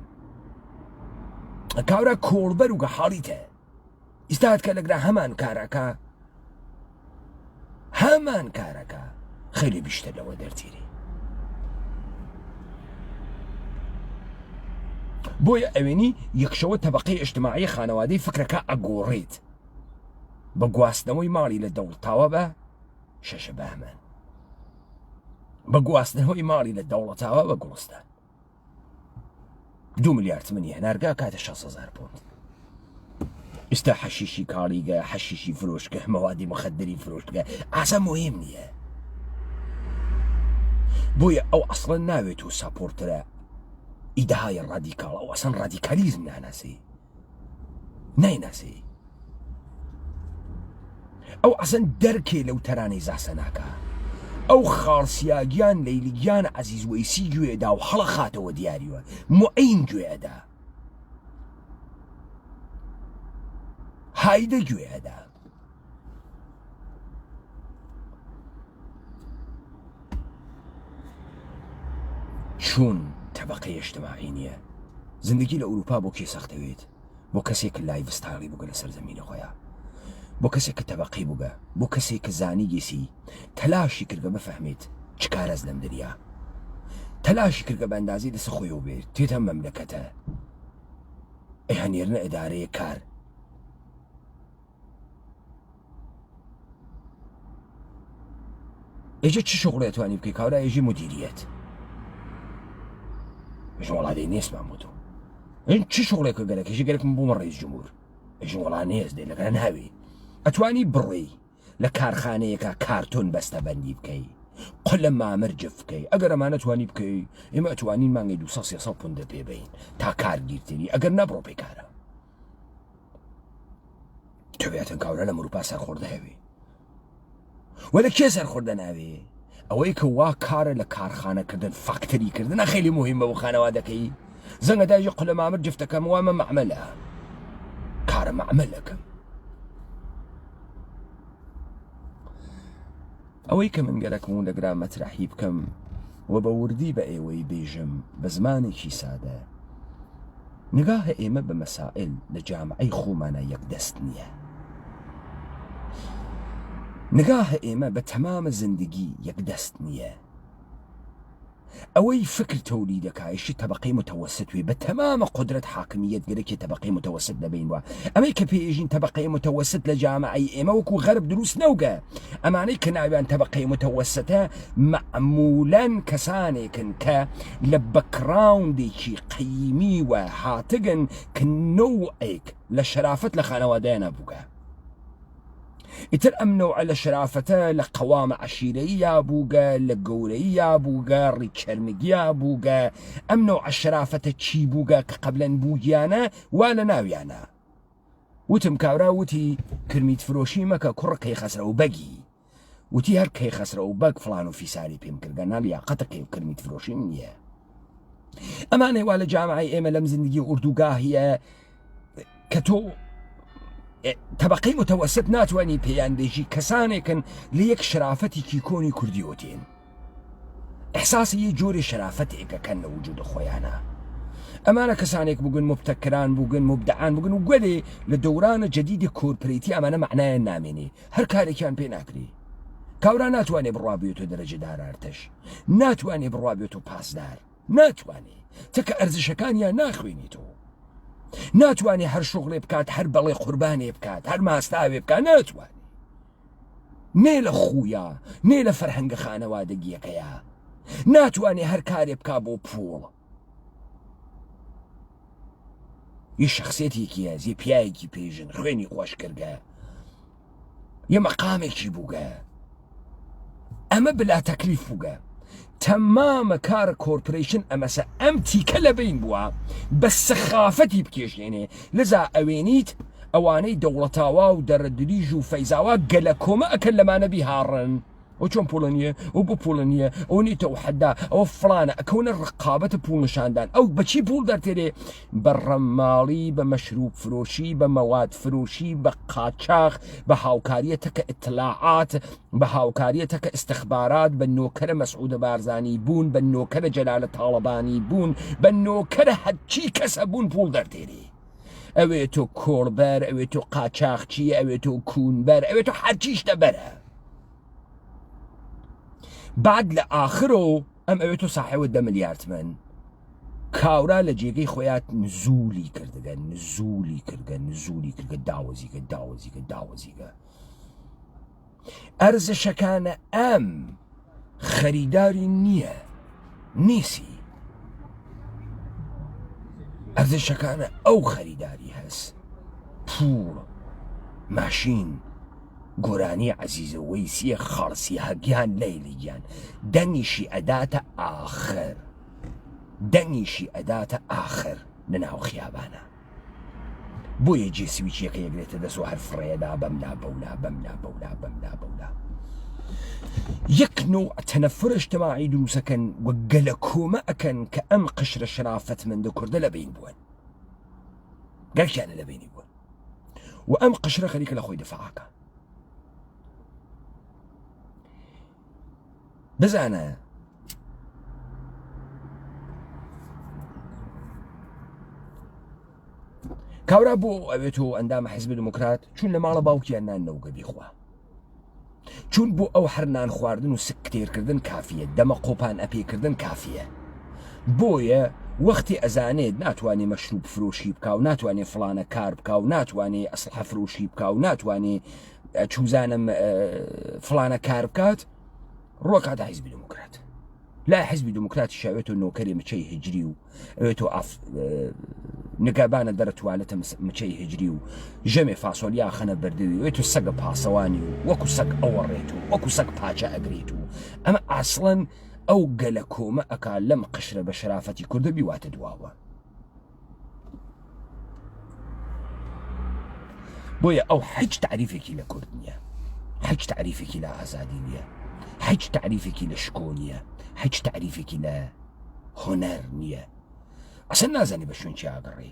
کاورا کۆڵبەر و گەحاڵیتە ئیستات کە لەگرا هەمان کارەکە خیلی بیشتر لەوە دەرتیری. بۆیە ئەوێنی یەکشەوە تەبەقەی ئیجتیماعی خانەوادەی فکرەکە ئەگۆڕێت بە گواستنەوەی ماڵی لە دەوڵەتاوە بە شەشە بەهمەن، بە گواستنەوەی ماڵی لە دەوڵەتاوە بە گوڵستان. 2 ملیار تمنی هەنارگا کاتە 6,000 پۆند. ئێستا حەشیشی کاڵیگە، حەشیشی فرۆشکە، مەوادی مخدری فرۆشتگە ئاسا مهم نییە. بۆیە ئەو ئەسڵەن ناوێت و ساپۆرترە ئیدەهای ڕادیکاڵ، ئەو ئەسەن ڕادیکالیزم ناناسی نایناسی، ئەو ئەسەن دەرکێ لەو تەرانەی زاسەناکە، ئەو خاڵسیاگیان لەیلیگیان عەزیز وەیسی گوێدا و هەڵە خاتەوە دیاریوە موعین گوێدا، هایدە گوێدا. چون تەبەقەی ئیجتیماعی نییە، زندگی لە ئەوروپا بۆ کێ سەختەوێت؟ بۆ کەسێک کە لایڤ ستایلی بووگە لە سەرزەمینە خۆیان، بۆ کەسێک کە تەبەقەی بووگە، بۆ کەسێک کە زانی گێسی تەلاشی کردگە بفەهمێت چ کارەز لەم دنیا، تەلاشی کردگە بە ئەندازی دەسە خۆیەوە بێت تێتە مەملەکەتە ئەیهەنێرنە ئەدارەیە کار. ئێجە چ شغڵێت توانی بکەی کاورا؟ ئێژی مدیریەت وڵادەی نێسمان بۆ تۆ چ شغڵێکە گەلێکیشی گەلێکم بوومە ڕئیس جمهور ئێژی وڵا نێز دێ لەگەن هاوی ئەتوانی بڕێی لە کارخانەیەکە کارتۆن بەستە بەندی بکەی، قل لە مامەر جف بکەی. ئەگەر ئەمانە توانی بکەی ئێمە ئەتوانین مانگی 200-300 پوندە پێبین تا کارگیرتنی، ئەگەر نەبڕۆ پێی کارە. تۆ بێتن کاورە لە مروپا سەرخۆردە هەوێ وەلە کێ سەرخۆردە ناوێ؟ ئەوەی کە وا کارە لە کارخانەکردن فاکتەریکردنە خیلی مهمە بۆ خانەوادەکەی. زەنگەداژی قل لە مامەر جفتەکەم وامە مەعمەلە کارە مەعمەلەکەم. ئەوەی کە من گەرەکم و لەگرا مەترەحی بکەم و بە وردی بە ئێوەی بێژم بە زمانێکی سادە، نگاهە ئێمە بە مەسائل لە جامعەی خۆمانە یەکدەست نییە، نگاهە ئێمە بە تەمامە زندگی یەکدەست نییە. ئەوەی فکر تەولی دەکایشی طبقەی متوسطوی بە تەمامە قدرت حاکمیت گەرەکی طبقەی متوسط دەبین وە. ئەمەی کە پێژین طبقەی متوسط لە جامعەی ئێمە وەکو غەرب دروست نەوگە. ئەمانەی کە ناویان طبقەی متوسطە معمولاً کەسانێکن کە لە بەکراوندێکی قەیمی وە هاتگن کە نەوعێک لە شرافەت لە خانەوادایان نەبووگە. ئیتر ئەم نەوعە لە شرافەتە لە قەوامە عەشیرەیە بووگە، لە گەورەیە بووگە، ڕیکەرمگیە بووگە. ئەم نەوعە شرافەتە چی بووگە کە قەبلەن بووگیانە وا لە ناویانە. وتم کاورا وتی کرمیت فرۆشی مەکە کوڕ کەیخەسرە و بەگی، وتی هەر کەیخەسرە و بەگ فڵان و فیساری پێم کردگە نالیاقەتە کەی کرمیت فرۆشیم نییە. ئەمانەی وا لە جامعەی ئێمە لەم زندگی ئوردوگاهیە کە تۆ طبقەی متوسط ناتوانی پێیان بێژی کەسانێکن لە یەک شرافەتێکی کۆنی کوردیۆتین، ئەحساسی یە جۆری شرافەتێکەکەن لە وجود خۆیانە. ئەمانە کەسانێک بگون مبتەکران بووگن، مبدعان بووگن و گوێلێ لە دەورانە جەدیدی کۆرپەرێتی ئەمانە معنایان نامێنێ، هەر کارێکیان پێ ناکری. کاورا ناتوانێ بڕوابێتۆ دەرەجەدار ئەرتەش، ناتوانێ بڕوابێتۆ پاسدار، ناتوانێ تەکە ئەرزشەکانیان ناخوێنیتەوە، ناتوانێ هەر شغڵێ بکات، هەر بەڵێ قوربانێ بکات، هەر ماستاوێ بکات، ناتوانێ. نێ لە خویە، نێ لە فەرهەنگە خانەوادەگیەکەیە، ناتوانێ هەر کارێ بکا بۆ پوڵ. یە شخصێتێکی هەز، یە پیاەکی پێژن، خوێنی خۆش کردگە، یە مەقامێکی بووگە. ئەمە بلا تەکلیف بووگە. تەمامە کارە کۆرپۆریشن ئەمەسە ئەم تیکە لە بین بووە بە سەخافەتی بکێشێنێ. لەزا ئەوێنیت ئەوانەی دەوڵەتاوا و دەرەدریژ و فەیزاوا گەلە کۆمە ئەکەن لەمانە بیهاڕن. ئەو چۆن پوڵە نییە، ئەو بۆ پوڵە نییە، ئەو نیتە و حەدا، ئەوە فڵانە، ئەکەونە ڕقابەتە پوڵ نشاندان. ئەو بەچی پوڵ دەرتێرێ؟ بە ڕەماڵی، بە مەشروب فرۆشی، بە مەواد فرۆشی، بە قاچاق، بە هاوکاریەتەکە ئیطلاعات، بە هاوکاریەتەکە ئستخبارات، بە نۆکەرە مەسعودە بارزانی بوون، بە نۆکەرە جەلالە تاڵەبانی بوون، بە نۆکەرە هەرچی کەسە بوون پوڵ دەرتێرێ. ئەوێ تۆ کۆڵبەر، ئەوێ تۆ قاچاقچی، ئەوێ تۆ کوونبەر، ئەوێ تۆ هەرچیش دەبەرە. بعد لآخره ئەم ئەوێتۆ ساحێوە 10 ملیارد من کاورا لە جێگەی خۆیات نزولی کردگە داوەزیگە ئەرزشەکانە ئەم خەریداری نییە نیسی ئەرزشەکانە ئەو خەریداری هەست پوڵ ماشین گۆرانی عەزیزە وەیسیە خەڵسی هەگیان لەیلیگیان دەنگیشی ئەداتە ئاخر لە ناو خیابانە بۆیە جێسویچیەکە یەکرێتە دەست و هەر فڕێدا بەملا بەولا یەک نوع تەنەفر اجتماعی دروستەکەن وە گەلە کۆمە ئەکەن کە ئەم قشرە شرافەتمەندە کوردە لەبین بوون گەلکیانە لەبینی بوون و ئەم قشرە خەریکە لە خۆی دفاعەکە بزانە کاورا بۆ ئەوێتەوە ئەندامە حیزب دموکرات چون لە ماڵە باوکیان نانەوگە بیخوا چون بۆ ئەو هەر نان خواردن و سکتێرکردن کافیە دەمە قۆپان ئەپێکردن کافیە بۆیە وەختی ئەزانێت ناتوانێ مەشروب فرۆشی بکە و ناتوانێ فڵانە کار بکە و ناتوانێ ئەسلحە فرۆشی بکە و ناتوانێ چوزانم فڵانە کار بکات ڕۆکاتە حیزبی دموکرات لا حیزبی دموکراتی شاوێتۆ نۆکەری مچەی هجری و ئەوێتۆ نگابانە دەرەتوالێتە مچەی هجری و ژەمێ فاسۆلیا خەنە بەردەوی وێتو سەگە پاسەوانی و وەکو سەگ ئەوەڕێت و وەکو سەگ پاچە ئەگرێت و ئەمە ئاسڵەن ئەو گەلە کۆمە ئەکا لەم قشرە بە شرافەتی کوردە بیواتە دواوە بۆیە ئەو هیچ تعریفێکی لە کورد نییە هیچ تعریفێکی لە ئازادی نییە هیچ تعریفێکی لە شکۆ نییە هیچ تعریفێکی لە هۆنەر نییە ئەسەن نازانی بە شوێن چی ئاگەڕێ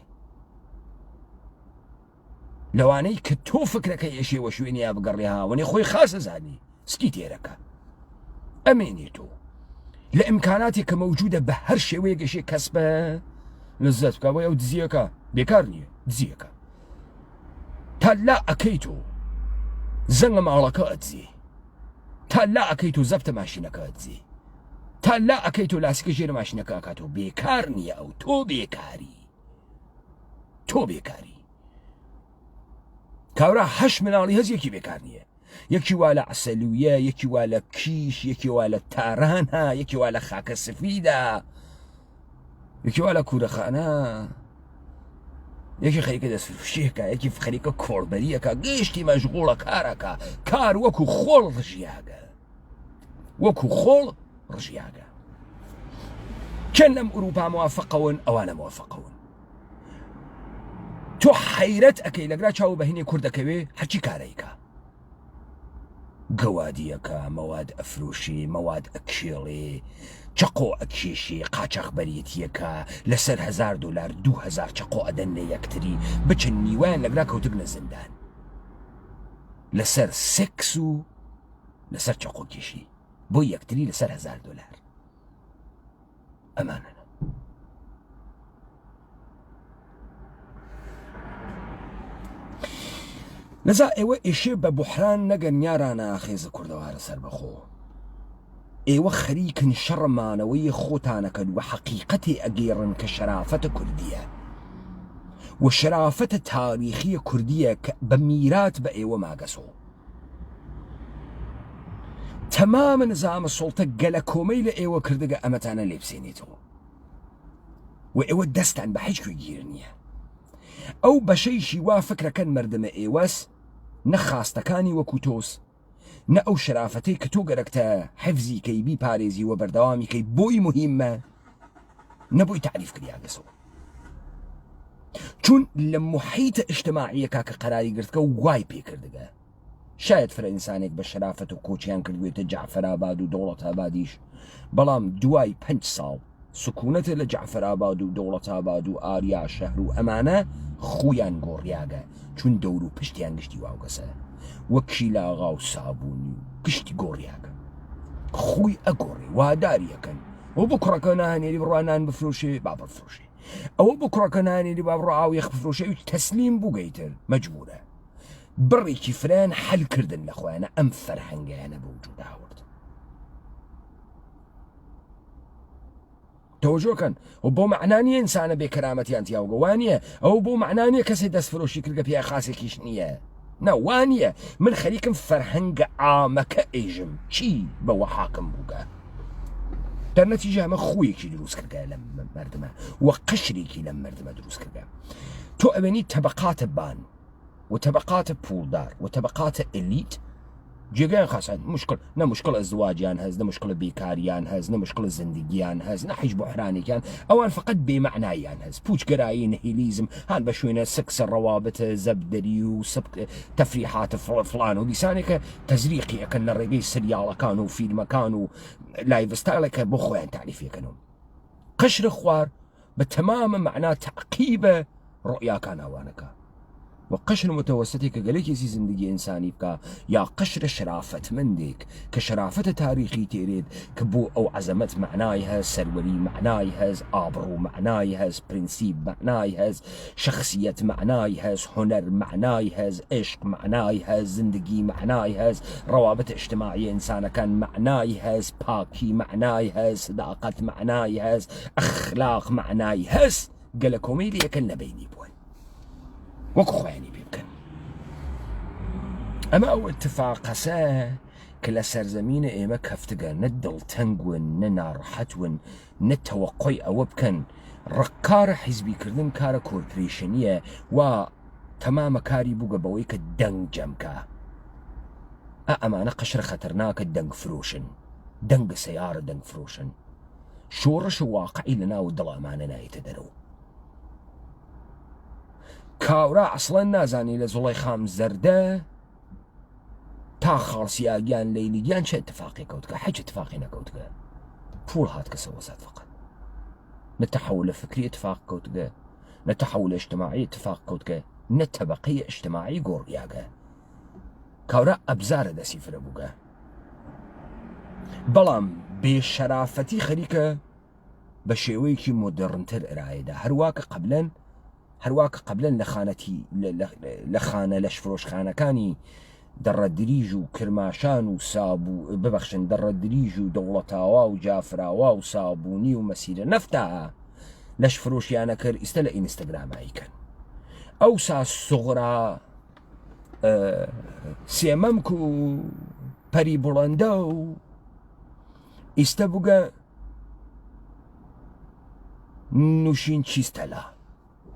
لەوانەی کە تۆ فکرەکە ئێشێوە شوێنیا بگەڕێ هاوەنێ خۆی خاسە زانی سکی تێرەکە ئەمێنێ تۆ لە ئیمکاناتی کە مەوجودە بە هەر شێوەیە گەشێ کەس بە لەزەت بکە بۆی ئەو دزیەکە بێکار نییە دزیەکە تا لا ئەەکەی تۆ زەنگە ماڵەکە ئەدزی تا لا ئەەکەی تۆ زەبتە ماشینەکە ئەدزی تا لا ئەەکەی تۆ لاسیکە ژێرە ماشینەکە ئەکاتەوە بێکار نییە ئەو تۆ بێکاری کاورا 8 مناڵی هەز یەکی بێکار نییە یەکی وا لە عسەلویە یەکی وا لە کیش یەکی وا لە تارانە یەکی وا لە خاکە سفیدا یەکی وا لە کوورەخانە یەکی خەریکە دەستفرۆشیەکە یەکی خەریکە کۆڵبەریەکە گەیشتی مەشغوڵە کارەکە کار وەکو خۆڵ ڕژیاگە چەند لەم ئوروپا موافقەون ئەوانە موافقەون تۆ حەیرەت ئەەکەی لەگرا چاو بەهینێ کوردەکەوێ هەرچی کارەیکە گەوادیەکە مەواد ئەفرۆشی مەواد ئەکێڵێ چقۆ ئەکێشی قاچاقبەریەتیەکە لەسەر $1000 2000 چقۆ ئەدەن لە یەکتری بچن نیوان لەگرا کەوتبنە زیندان لەسەر سێکس و لەسەر چقۆ کێشی بۆ یەکتری لەسەر $1000 ئەمانە لەزا ئێوە ئێشێ بە بوحران نەگەن یارانە خێزە کوردەوارە سەر بەخۆ ئێوە خەریکن شەڕمانەوەی خۆتانەکەن و حەقیقەتی ئەگێڕن کە شەرافەتە کوردیە و شەرافەتە تاریخیە کوردیە کە بە میرات بە ئێوە ماگەسۆ تەمامە نزامە سۆڵتە گەلە کۆمەی لە ئێوە کردگە ئەمەتانە لێبسێنێتەوە و ئێوە دەستان بە هیچ کوێ گیر نییە ئەو بەشەیشی وا فکرەکەن مردمە ئێوەس نەخاستەکانی وەکو تۆس نە ئەو شرافەتەی کە تۆ گەرەکتە حەفزی کەی بیپارێزی و بەردەوامی کەی بۆی مهمە نەبووی تعریف کریاگەسەوە چون لە محیتە اجتماعیەکە کە قەراری گرتکە و وای پێکردگە شاید فرە ئینسانێک بە شرافەت و کۆچیان کردوێتە جعفەراباد و دەوڵەتابادیش بەڵام دوای 5 ساڵ سکوونەتە لە جعفەراباد و دەوڵەتاباد و ئاریا شەهر و ئەمانە خویان گۆڕیاگە چون دەور و پشتیان گشتی واوگەسە وەک کیلاغا و سابوونی و گشتی گۆڕیاگە خوی ئەگۆڕی واداریەکەن ئەو بۆ کوڕەکە نانێری بڕوانان بفرۆشێ با بفرۆشێ ئەوە بۆ کوڕەکە نانێری با بڕۆ ئاو یەخ بفرۆشێ تەسلیم بووگەیتر مەجبورە بڕێکی فران حەل کردن لە خۆیانە ئەم فەرهەنگیانە بە وجود ئاورد تەوەجۆکەن و بۆ معنانیە ئینسانە بێکەرامەتیان تیاوگەوانیە ئەو بۆ معنانیە کەسێ دەستفرۆشی کردگە پێ خاسێکیش نییە نەوانیە من خەریکم فەرهەنگە ئامەکە ئێژم چی بەوە حاکم بووگە دەرنەتیجە ئەمە خۆیەکی دروست کردگە لەم مردمە وە قەشرێکی لەم مردمە دروست کردگە تۆ ئەوێنی تەبەقاتە بان و تەبەقاتە پوڵدار و تەبەقاتە ئەلیت جێگەیان خاسان نە مشکل ئەزدواجیان هەز نە مشکل بیکاریان هەز نە مشکل زندگیان هەز نە حیش بوحرانێکیان ئەوان فقط بێمەعناییان هەز پوچگەرایی نەهیلیزم هان بە شوێنە سکسە ڕەوابەتە زەبدەری و تەفریحاتە فڵان و دیسانێکە تەزریقی ئەەکەن لە ڕێگەی سریاڵەکان و فیلمەکان و لایڤستایلەکە بۆ خۆیان تعریفەکەنەوە قەشرە خوار بە تەمامە معنا تەعقیبە ڕۆیاکان ئەوانەکە وقشر متوسطی که گەلێکێکی زندگی ئینسانی بکە یا قشرە شرافەتمەندێک کە شرافەتە تاریخی تێرێت کە بۆ ئەو عەزەمەت معنای هەز سەروەری معنای هەز ئابڕوو معنای هەز پرینسیپ معنای هەز شخصیت معنای هەز هونەر معنای هەز عشق معنای هەز زندگی معنای هەز ڕەوابەتە اجتماعی ئینسانەکان معنای هەز پاکی معنای هەز صداقەت معنای هەز ئەخلاق معنای هەز گەلە کۆمەیلیەکەن لەبینی بوون وەکو خۆیانی پێ بکەن ئەمە ئەو اتفاقەسە کە لە سەرزەمینە ئێمە کەفتگە نە دڵتەنگون نە ناڕەحەتون نە تەوەقعی ئەوە بکەن ڕقکارە حیزبیکردن کارە کۆرپۆریشنیە و تەمامە کاری بووگە بەوەی کە دەنگ جەمکە ئەمانە قەشرە خەتەرناکە دەنگ فرۆشن دەنگە سەیارە دەنگ فرۆشن شۆڕش واقعی لە ناو دڵ ئەمانە نایەتە دەرەوە کاورا ئەسڵەن نازانی لە زوڵەی خام زەردە تا خاڵسیاگیان لەیلیگیان چه اتفاقی کەوتکە حەج اتفاقی نەکەوتکە پوڵ هات کە سەوەسات فقط نەتەحول فکری اتفاق کەوتکە نەتەحول اجتماعی اتفاق کەوتکە نەتەبەقی اجتماعی گۆڕیاگە کاورا ئەبزارە دەسی فرە بووگە بەڵام بێشەرافەتی خەریکە بە شێوەیەکی مۆدرنتر ئێرایەدا هەروواکە قبلەن لە خانە لەش فرۆشخانەکانی دەڕەدریژ و کرماشان و سابوو ببەخشن دەڕەدریژ و دەوڵەتاوا و جافراوا و سابوونی و مەسیرە نەفتا لەش فرۆشیانە کرد ئیستە لە ئینستاگراماییکەن ئەو سا سوغرا سێمەمک و پەری بڵەندە و ئیستە بووگە نووشین چیستەلا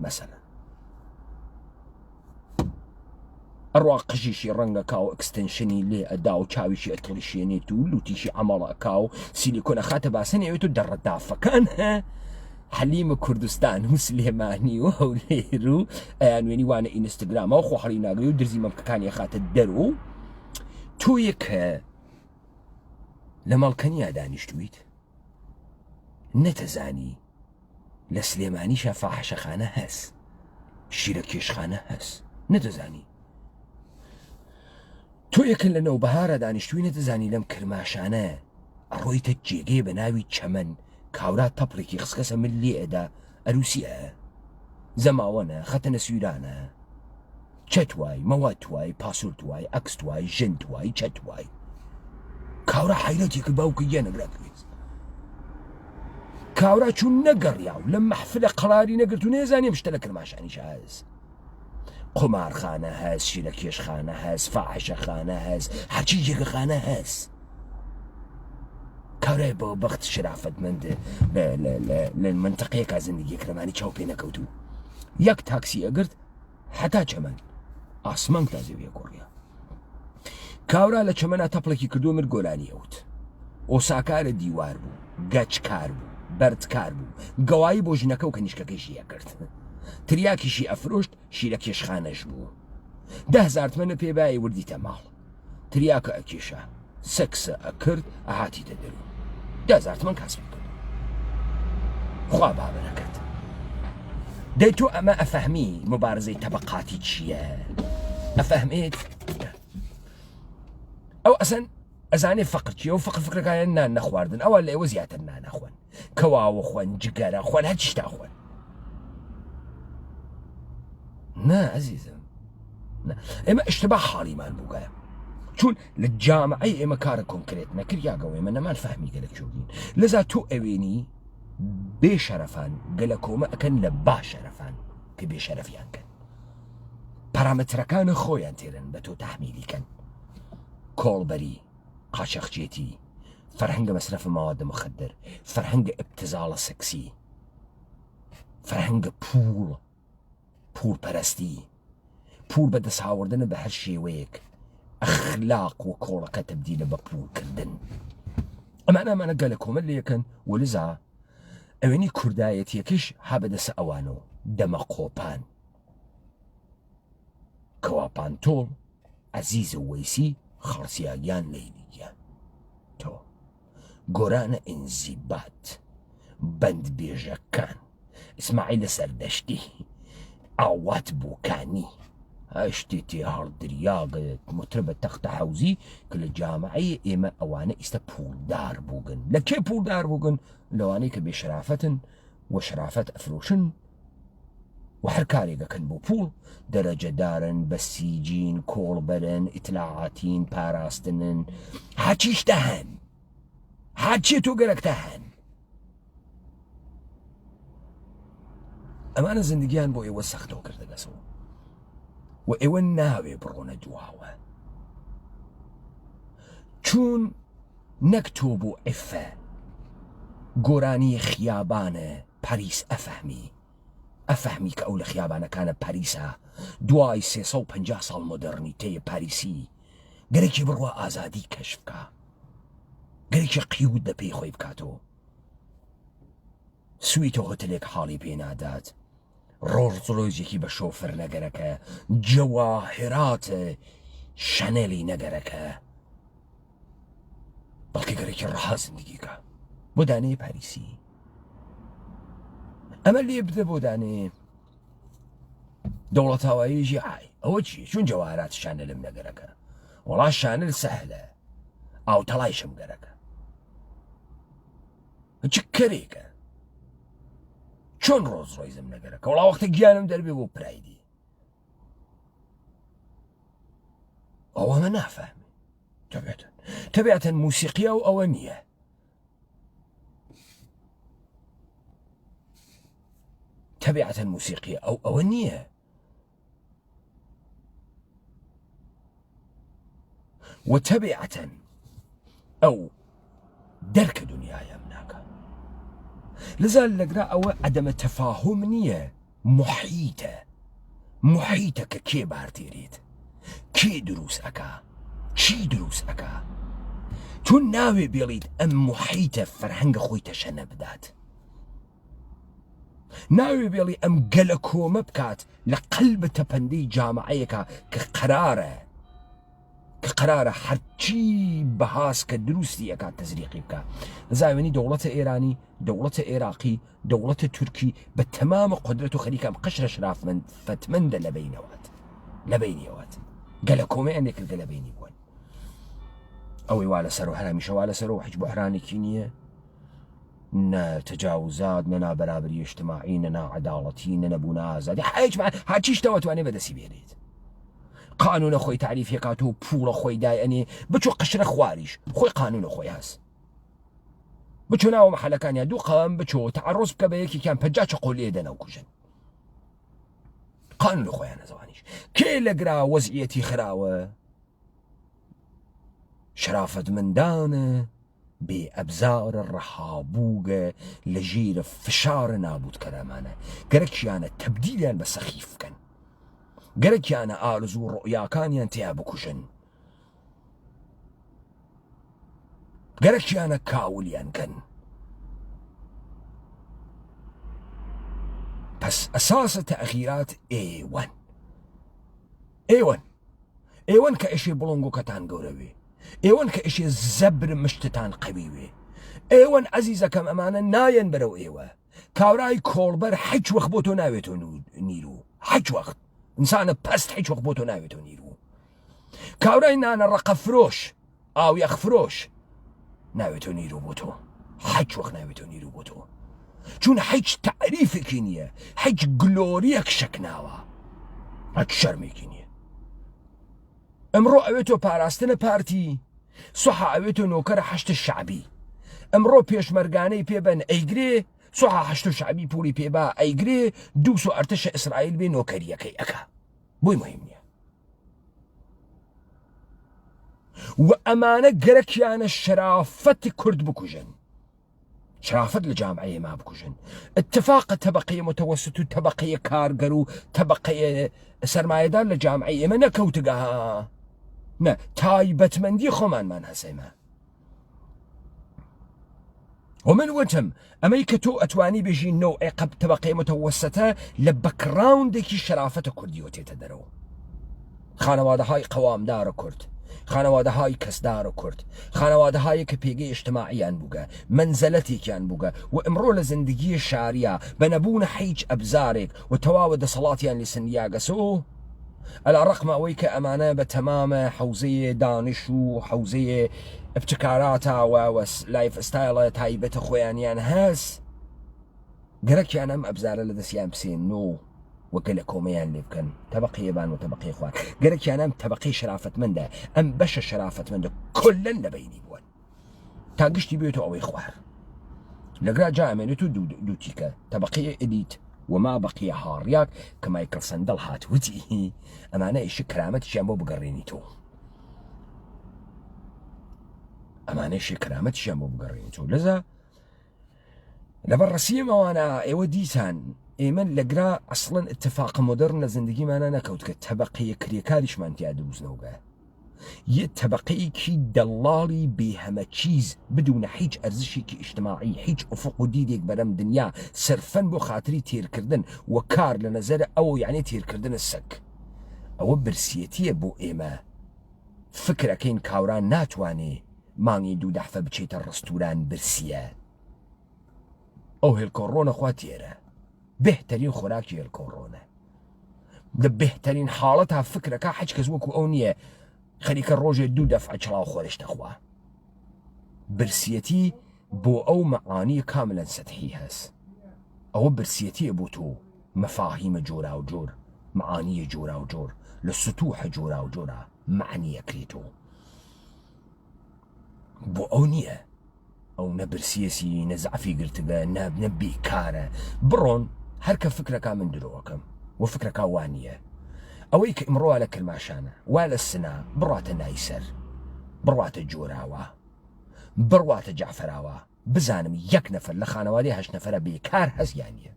مەسەلە ئەڕوا قژیشی ڕەنگە کاو ئەکستنشنی لێ ئەدا و چاویشی ئەتڵیشێنێت و لوتیشی ئەمەڵە کاو سیلیکۆنە خاتە باسەنێوێت و دەڕەدافەکان هە حەلیمە کوردستان و سلێمانی و هەولێر و ئەیانوێنی وانە ئینستاگرامە و خۆحەڵی ناگەی و درزی مەمکەکانی خاتە دەرو تۆیە کە لە مەڵکەنیا دانیشتویت نەتەزانی لە سلێمانیشە فاحشەخانە هەست شیرە کێشخانە هەست نەدەزانی تۆ یەکن لە نەوبەهارە دانیشتووی نەدەزانی لەم کرماشانە ئەڕۆیتە جێگەی بە ناوی چەمەن کاورا تەپڵێکی خسکەسە من لێ ئەدا ئەروسیە زەماوەنە خەتەنە سویرانە چەتوای مەواد توای پاسوور توای ئەکس توای ژن توای چەتوای کاورا حیرەتێکی باوکە گیانەگراکوێت کاورا چون نەگەڕیا و لە مەحفلە قەراری نەگرت و نێزانیم شتە لە کرماشانیش هەز قمارخانە هەز شیرە کێشخانە هەز فاحشەخانە هەز هەرچی جێگەخانە هەز کاورای بۆ بەخت شرافەتمەند لە منتەقەیەکە زندگی کرەمانی چاو پێ نەکەوت و یەک تاکسی ئەگرت حتا چەمەن ئاسمان تا زەویە گۆڕیا کاورا لە چەمەنا تەپڵێکی کردو مرد گۆرانی ئەوت ئۆساکارە دیوار بوو گەچکار بوو بەردکار بوو گەوایی بۆ ژنەکە و کەنیشکەکەیشیە کرد تریاکیشی ئەفرۆشت شیرە کێشخانەش بوو 10,000 تمەنە پێبایی وردیتە ماڵ تریاکە ئەکێشە سەکسە ئەکرد ئەهاتیتە دەرو 10,000 تمەن کاسبی کرد خوا بابەرەکەت دەی تۆ ئەمە ئەفەهمی مبارزەی تەبەقاتی چییە ئەفەهمێت ئەو ئەسەن ئەزانێ فەقر چیە و فەقر فکرەکانیان نان نەخواردن ئەوە لە ئێوە زیاتر نانەخۆن کەواوە خوۆن جگەرە خوۆن هەر شتا خوۆن نا عزیزم ئێمە ئشتبا حاڵیمان بووگایە چون لە جامعەی ئێمە کارە کۆنکرێت نەکرد یاگەوە ئێمە نەمان فەهمی گەلێک چۆگین لەذا تۆ ئەوێنی بێشەرەفان گەلە کۆمە ئەکەن لە باشەرەفان کە بێشەرەفیان کەن پارامەترەکانە خۆیان تێرن بە تۆ تەحمیلیکەن کۆڵبەری قاچەقچێتی فەرهەنگە مەسرەفە ماوادە مخدر فەرهەنگە ئبتزاڵە سەکسی فەرهەنگە پوڵپەرستی پوڵ بە دەساوردنە بە هەر شێوەیەک ئەخلاق و کۆڵەکە تەبدیلە بە پوڵکردن ئەمانە گەلە کۆمەل لەکەن وەلزا ئەوێنی کوردایەتیەکەش ها بەدەسە ئەوانەوە دەمە قۆپان کەواپان تۆڵ عەزیز و وەیسی خەڵسیاگیان لەیلیگیان تۆ گۆرانە ئینزیبات بەند بێژەکان ئیسماعیل سەردەشتی ئاوات بۆکانی هەشتی تێ هەڵدریاگت متر بە تەختە حەوزی کە لە جامعەیە ئێمە ئەوانە ئیستا پوڵدار بووگن لە کێ پوڵدار بووگن لەوانەی کە بێشرافەتن و شرافەت ئەفرۆشن و هەر کارێگەکەن بۆ پوڵ دەرەجەدارن بە سیجین کۆڵبەرن ئیتلاعاتین پاراستنن هاچیشتە هەن هاچیە تۆ گەرەکتە هەن ئەمانە زندگیان بۆ ئێوە سەختەوە کردەگەسەوە و ئێوە ناوێ بڕۆنە دواوە چون نەک تۆ بۆ ئێفە گۆرانی خیابانە پاریس ئەفەهمی کە ئەو لە خیابانەکانە پاریسە دوای 350 ساڵ مۆدرنیتەیە پاریسی گەرێکی بڕوە ئازادی کەشف بکە گەرێکی قیود دە پێی خۆی بکاتەوە سویتە هۆتلێک حاڵی پێنادات ڕۆژێکی بە شۆفر نەگەرەکە جەواهراتە شەنێلی نەگەرەکە بەڵکە گەرێکی ڕەها زندگیکە بۆ دانەیە پاریسی ئەمە لێ بدە بۆ دانێ دەوڵەتاواییژی ئای ئەوە چی چون جەواهرات شانەلم نەگەرەکە وەڵا شانل سەهلە ئاوتەڵایشم گەرەکە چ کەرێکە چۆن ڕۆز ڕۆیزم نەگەرەکە وڵا وەختە گیانم دەربێ بۆ پرایدی ئەوەمە نافەهمی تەبیەتەن موسیقیە و ئەوە نییە تەبیەتەن موسیقیە ئەوە نییە و تەبیەتەن ئەو دەرکە دنیایم ناکە لذا لەگرا ئەوە عەدەمە تەفاهم نییە محیتە کە کێ بارتێرێت کێ دروست ئەکا چی دروست ئەکا چون ناوێ بێڵیت ئەم محیتە فەرهەنگە خۆی تەشەنە بدات ناوێ بێڵی ئەم گەلە کۆمە بکات لە قەلبە تەپەندەی جامعەیەکە کە قەرارە هەرچی بەهاس کە دروستی ئەکات تەزریقی بکە زاوێنی دەوڵەتە ئێرانی دەوڵەتە عێراقی دەوڵەتە تورکی بە تەمامە قودرەت و خەریکە قەشرە شرافمەند فەتمەندە لەبینەوەت گەلە کۆمەیان لێکردە لەبینی بوون ئەوەی وا لەسەر و هەرامیشە وا لەسەر و حیچ بوحرانێکی نییە نە تەجاوزات نە نابەرابری اجتماعی نە ناعەداڵەتی نە نەبوونە ئازادی هاچیشتەوە توانێ بەدەستی بێنێت قانونە خۆی تعریفێکات و پوڵە خۆی دای ئەنێ بچۆ قەشرە خواریش خۆی قانونە خۆی هەست بچۆ ناوە مەحەلەکانیان دوو قەم بچۆ تەعەڕۆز بکە بە یەکێکیان 50 چەقۆ لێ دەنەو کوژن قانونە خۆیان نەزەوانیش کێ لەگرا وەزعیەتی خراوە شرافەتمەندانە بێ ئەبزارە ڕەحابووگە لە ژێرە فشارە نابودکەرەمانە گەرەکیانە تەبدیلیان بە سەخیف بکەن گەرەکیانە ئارزوو و ڕۆیاکانیان تیا بکوژن گەرەکیانە کاولیان کەن پس ئەساسە تەئخیرات ئێوەن کە ئێشێ بڵۆنگۆکەتان گەورەوێ ئێوەن کە ئێشێ زەبر مشتتان قەویوێ ئێوەن عەزیزەکەم ئەمانە نایەن بەرەو ئێوە کاورای کۆڵبەر حیچ وەخت بۆ تۆ ناوێتۆ نیرو حیچ وەخت ئینسانە پەست حیچ وەخت بۆ تۆ ناوێتۆ نیرو کاورای نانە ڕەقە فرۆش ئاو یەخ فرۆش ناوێتۆ نیرو بۆ تۆ حیچ وەخت ناوێتۆ نیرو بۆ تۆ چون حیچ تعریفێکی نییە حیچ گلۆریەک شەکناوە هەچ شەرمێکی نییە ئەمڕۆ ئەوێتۆ پاراستنە پارتی سوحا ئەوێتۆ نۆکەرە حەشتە شعبی ئەمڕۆ پێشمەرگانەی پێبەن ئەیگرێ سوحا حشتو شعبی پولی پێبا ئەیگرێ دووس و ئەرتەشە ئیسرائیل بێ نۆکەریەکەی ئەکا بۆی مهم نییە و ئەمانە گەرەکیانە شرافەتی کورد بکوژن شرافت لجامعية ما بكوجن اتفاق طبقية متوسط وطبقية كارجر وطبقية سرمايدار لجامعية ما نكوتقها نا تايبت من دي خمان من هسيما ومن وجهم أمريكا أتواني بيجي نوع قب طبقية متوسطة لبكراوندكي شرافة كرديوتي تدرو خانواده هاي قوام دار كرد خانواده های کەسدار و کورد خانواده هایی کە پێگەی اجتماعیان بووگە منزەلەتێکیان بووگە و ئەمڕۆ لە زندگی شاریە بە نەبوونە هیچ ئەبزارێک و تەواوە دەسەڵاتیان لە سندیاگەسۆ ئەلا ڕقمە ئەوەی کە ئەمانە بە تەمامە حوزەیە دانش و حوزەیە ابتکاراتەوە و لایف ستایلە تایبەتە خۆیانیان هەست گەرەکیان ئەم ئەبزارە لە دەستیان بسێنۆ وكل كوميان اللي بكن طبقية بان وطبقية اخوان قالك يعني ام طبقية شرافة من ده ام بش شرافة من ده كلن لبيني بوان تاقشتي بيوتو او اخوار لقرا جاء منتو دوتيكا طبقية اليت وما بقي هارياك كما يكل صندل هات وتي اما انا ايش كرامتي شامبو بقرينيتو اما انا ايش كرامتي شامبو بقرينيتو لذا لبرسيما وانا ايوديتان ئێمە لەگرا ئەسڵەن اتفاق مۆدەرن لە زندگیمانە نەکەوت کە تەبەقەیە کریەکاریشمان تیا دروستنەوەگە یە تەبەقەیەکی دەڵاڵی بێهەمە چیز بدونە هیچ ئەرزشێکی ئیجتماعی هیچ ئوفق و دیدێک بەرەم دنیا سەرفەن بۆ خاتری تێرکردن و کار لە نەزەرە ئەوە یعنی تێرکردنە سەگ ئەوە برسیەتیە بۆ ئێمە فکرەکەین کاوران ناتوانێ مانگی دوو دەحفە بچێتە ڕستوران برسیە ئەو هێلکۆڕۆنە خوا تێرە بهترین خوراکی الکۆڕۆنە لە بهترین حاڵەتها فکرەکە هیچ کەس وەکو ئەو نییە خەریکە ڕۆژێ دوو دەفع چڵاو خۆرش دەخوا برسیەتی بۆ ئەو مەعانی کاملەن سەتحی هەست ئەوە برسیەتیە بۆ تۆ مەفاهیمە جۆرا و جۆر معانیە جۆرا و جۆر لە سوتوحە جۆرا و جۆرا معنیەکرێتەوە بۆ ئەو نییە ئەو نەبرسیەسی نەزعفی گرتبە نەبێکارە بڕۆن هەرکە فکرەکە من درۆوەکەم و فکرەکە وانییە ئەوەی کە ئمڕۆوە لە کلماشانە وا لە سنا بڕاتە نایسەر بڕاتە جۆراوە بڕواتە جعفەراوە بزانم یەک نەفەر لە خانەوادەی 8 نەفەرە بێکار هەزیانیە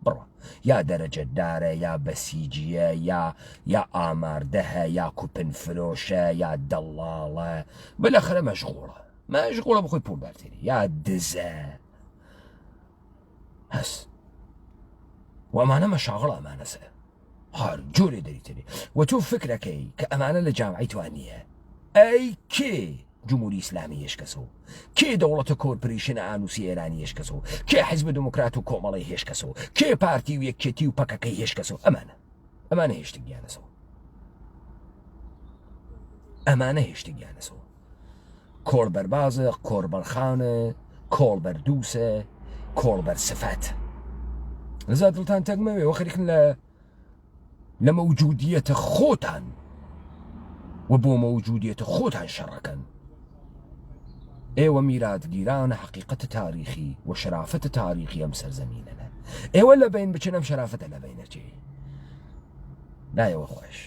بڕۆ یا دەرەجەتدارە یا بەسیجیە یا ئاماردەهە یا کوپن فرۆشە یا دەڵاڵە بەلاخەرە مەشغوڵە بخۆی پوڵدارتێنی یا دزە هەست و ئەمانە مەشاغڵ ئەمانەسە هەر جۆرێ دەریتێنی و تۆ فکرەکەی کە ئەمانە لە جامعی توانیە ئەی کێ جمهوری ئیسلامی هێشکەسەوە کێ دەوڵەتە کۆرپۆریشنە ئانوسی ئێرانی هێشکەسەوە کێ حیزب دموکرات و کۆمەڵی هێشکەسەوە کێ پارتی و یەکێتی و پەکەکەی هێشکەسەوە ئەمانە هێشتگیانەسەوە کۆڵبەربازە کۆڵبەرخانە کۆڵبەردووسە کۆڵبەرسفەت لەزا دڵتان تەگمەوێ وە خەریکن لە مەوجودیەتە خۆتان و بۆ مەوجودیەتە خۆتان شەڕەکەن ئێوە میراتگیرانە حەقیقەتە تاریخی و شرافەتە تاریخی ئەم سەرزەمینەنە ئێوە لە بین بچن ئەم شرافەتە لە بینەچێ نایەوە خۆش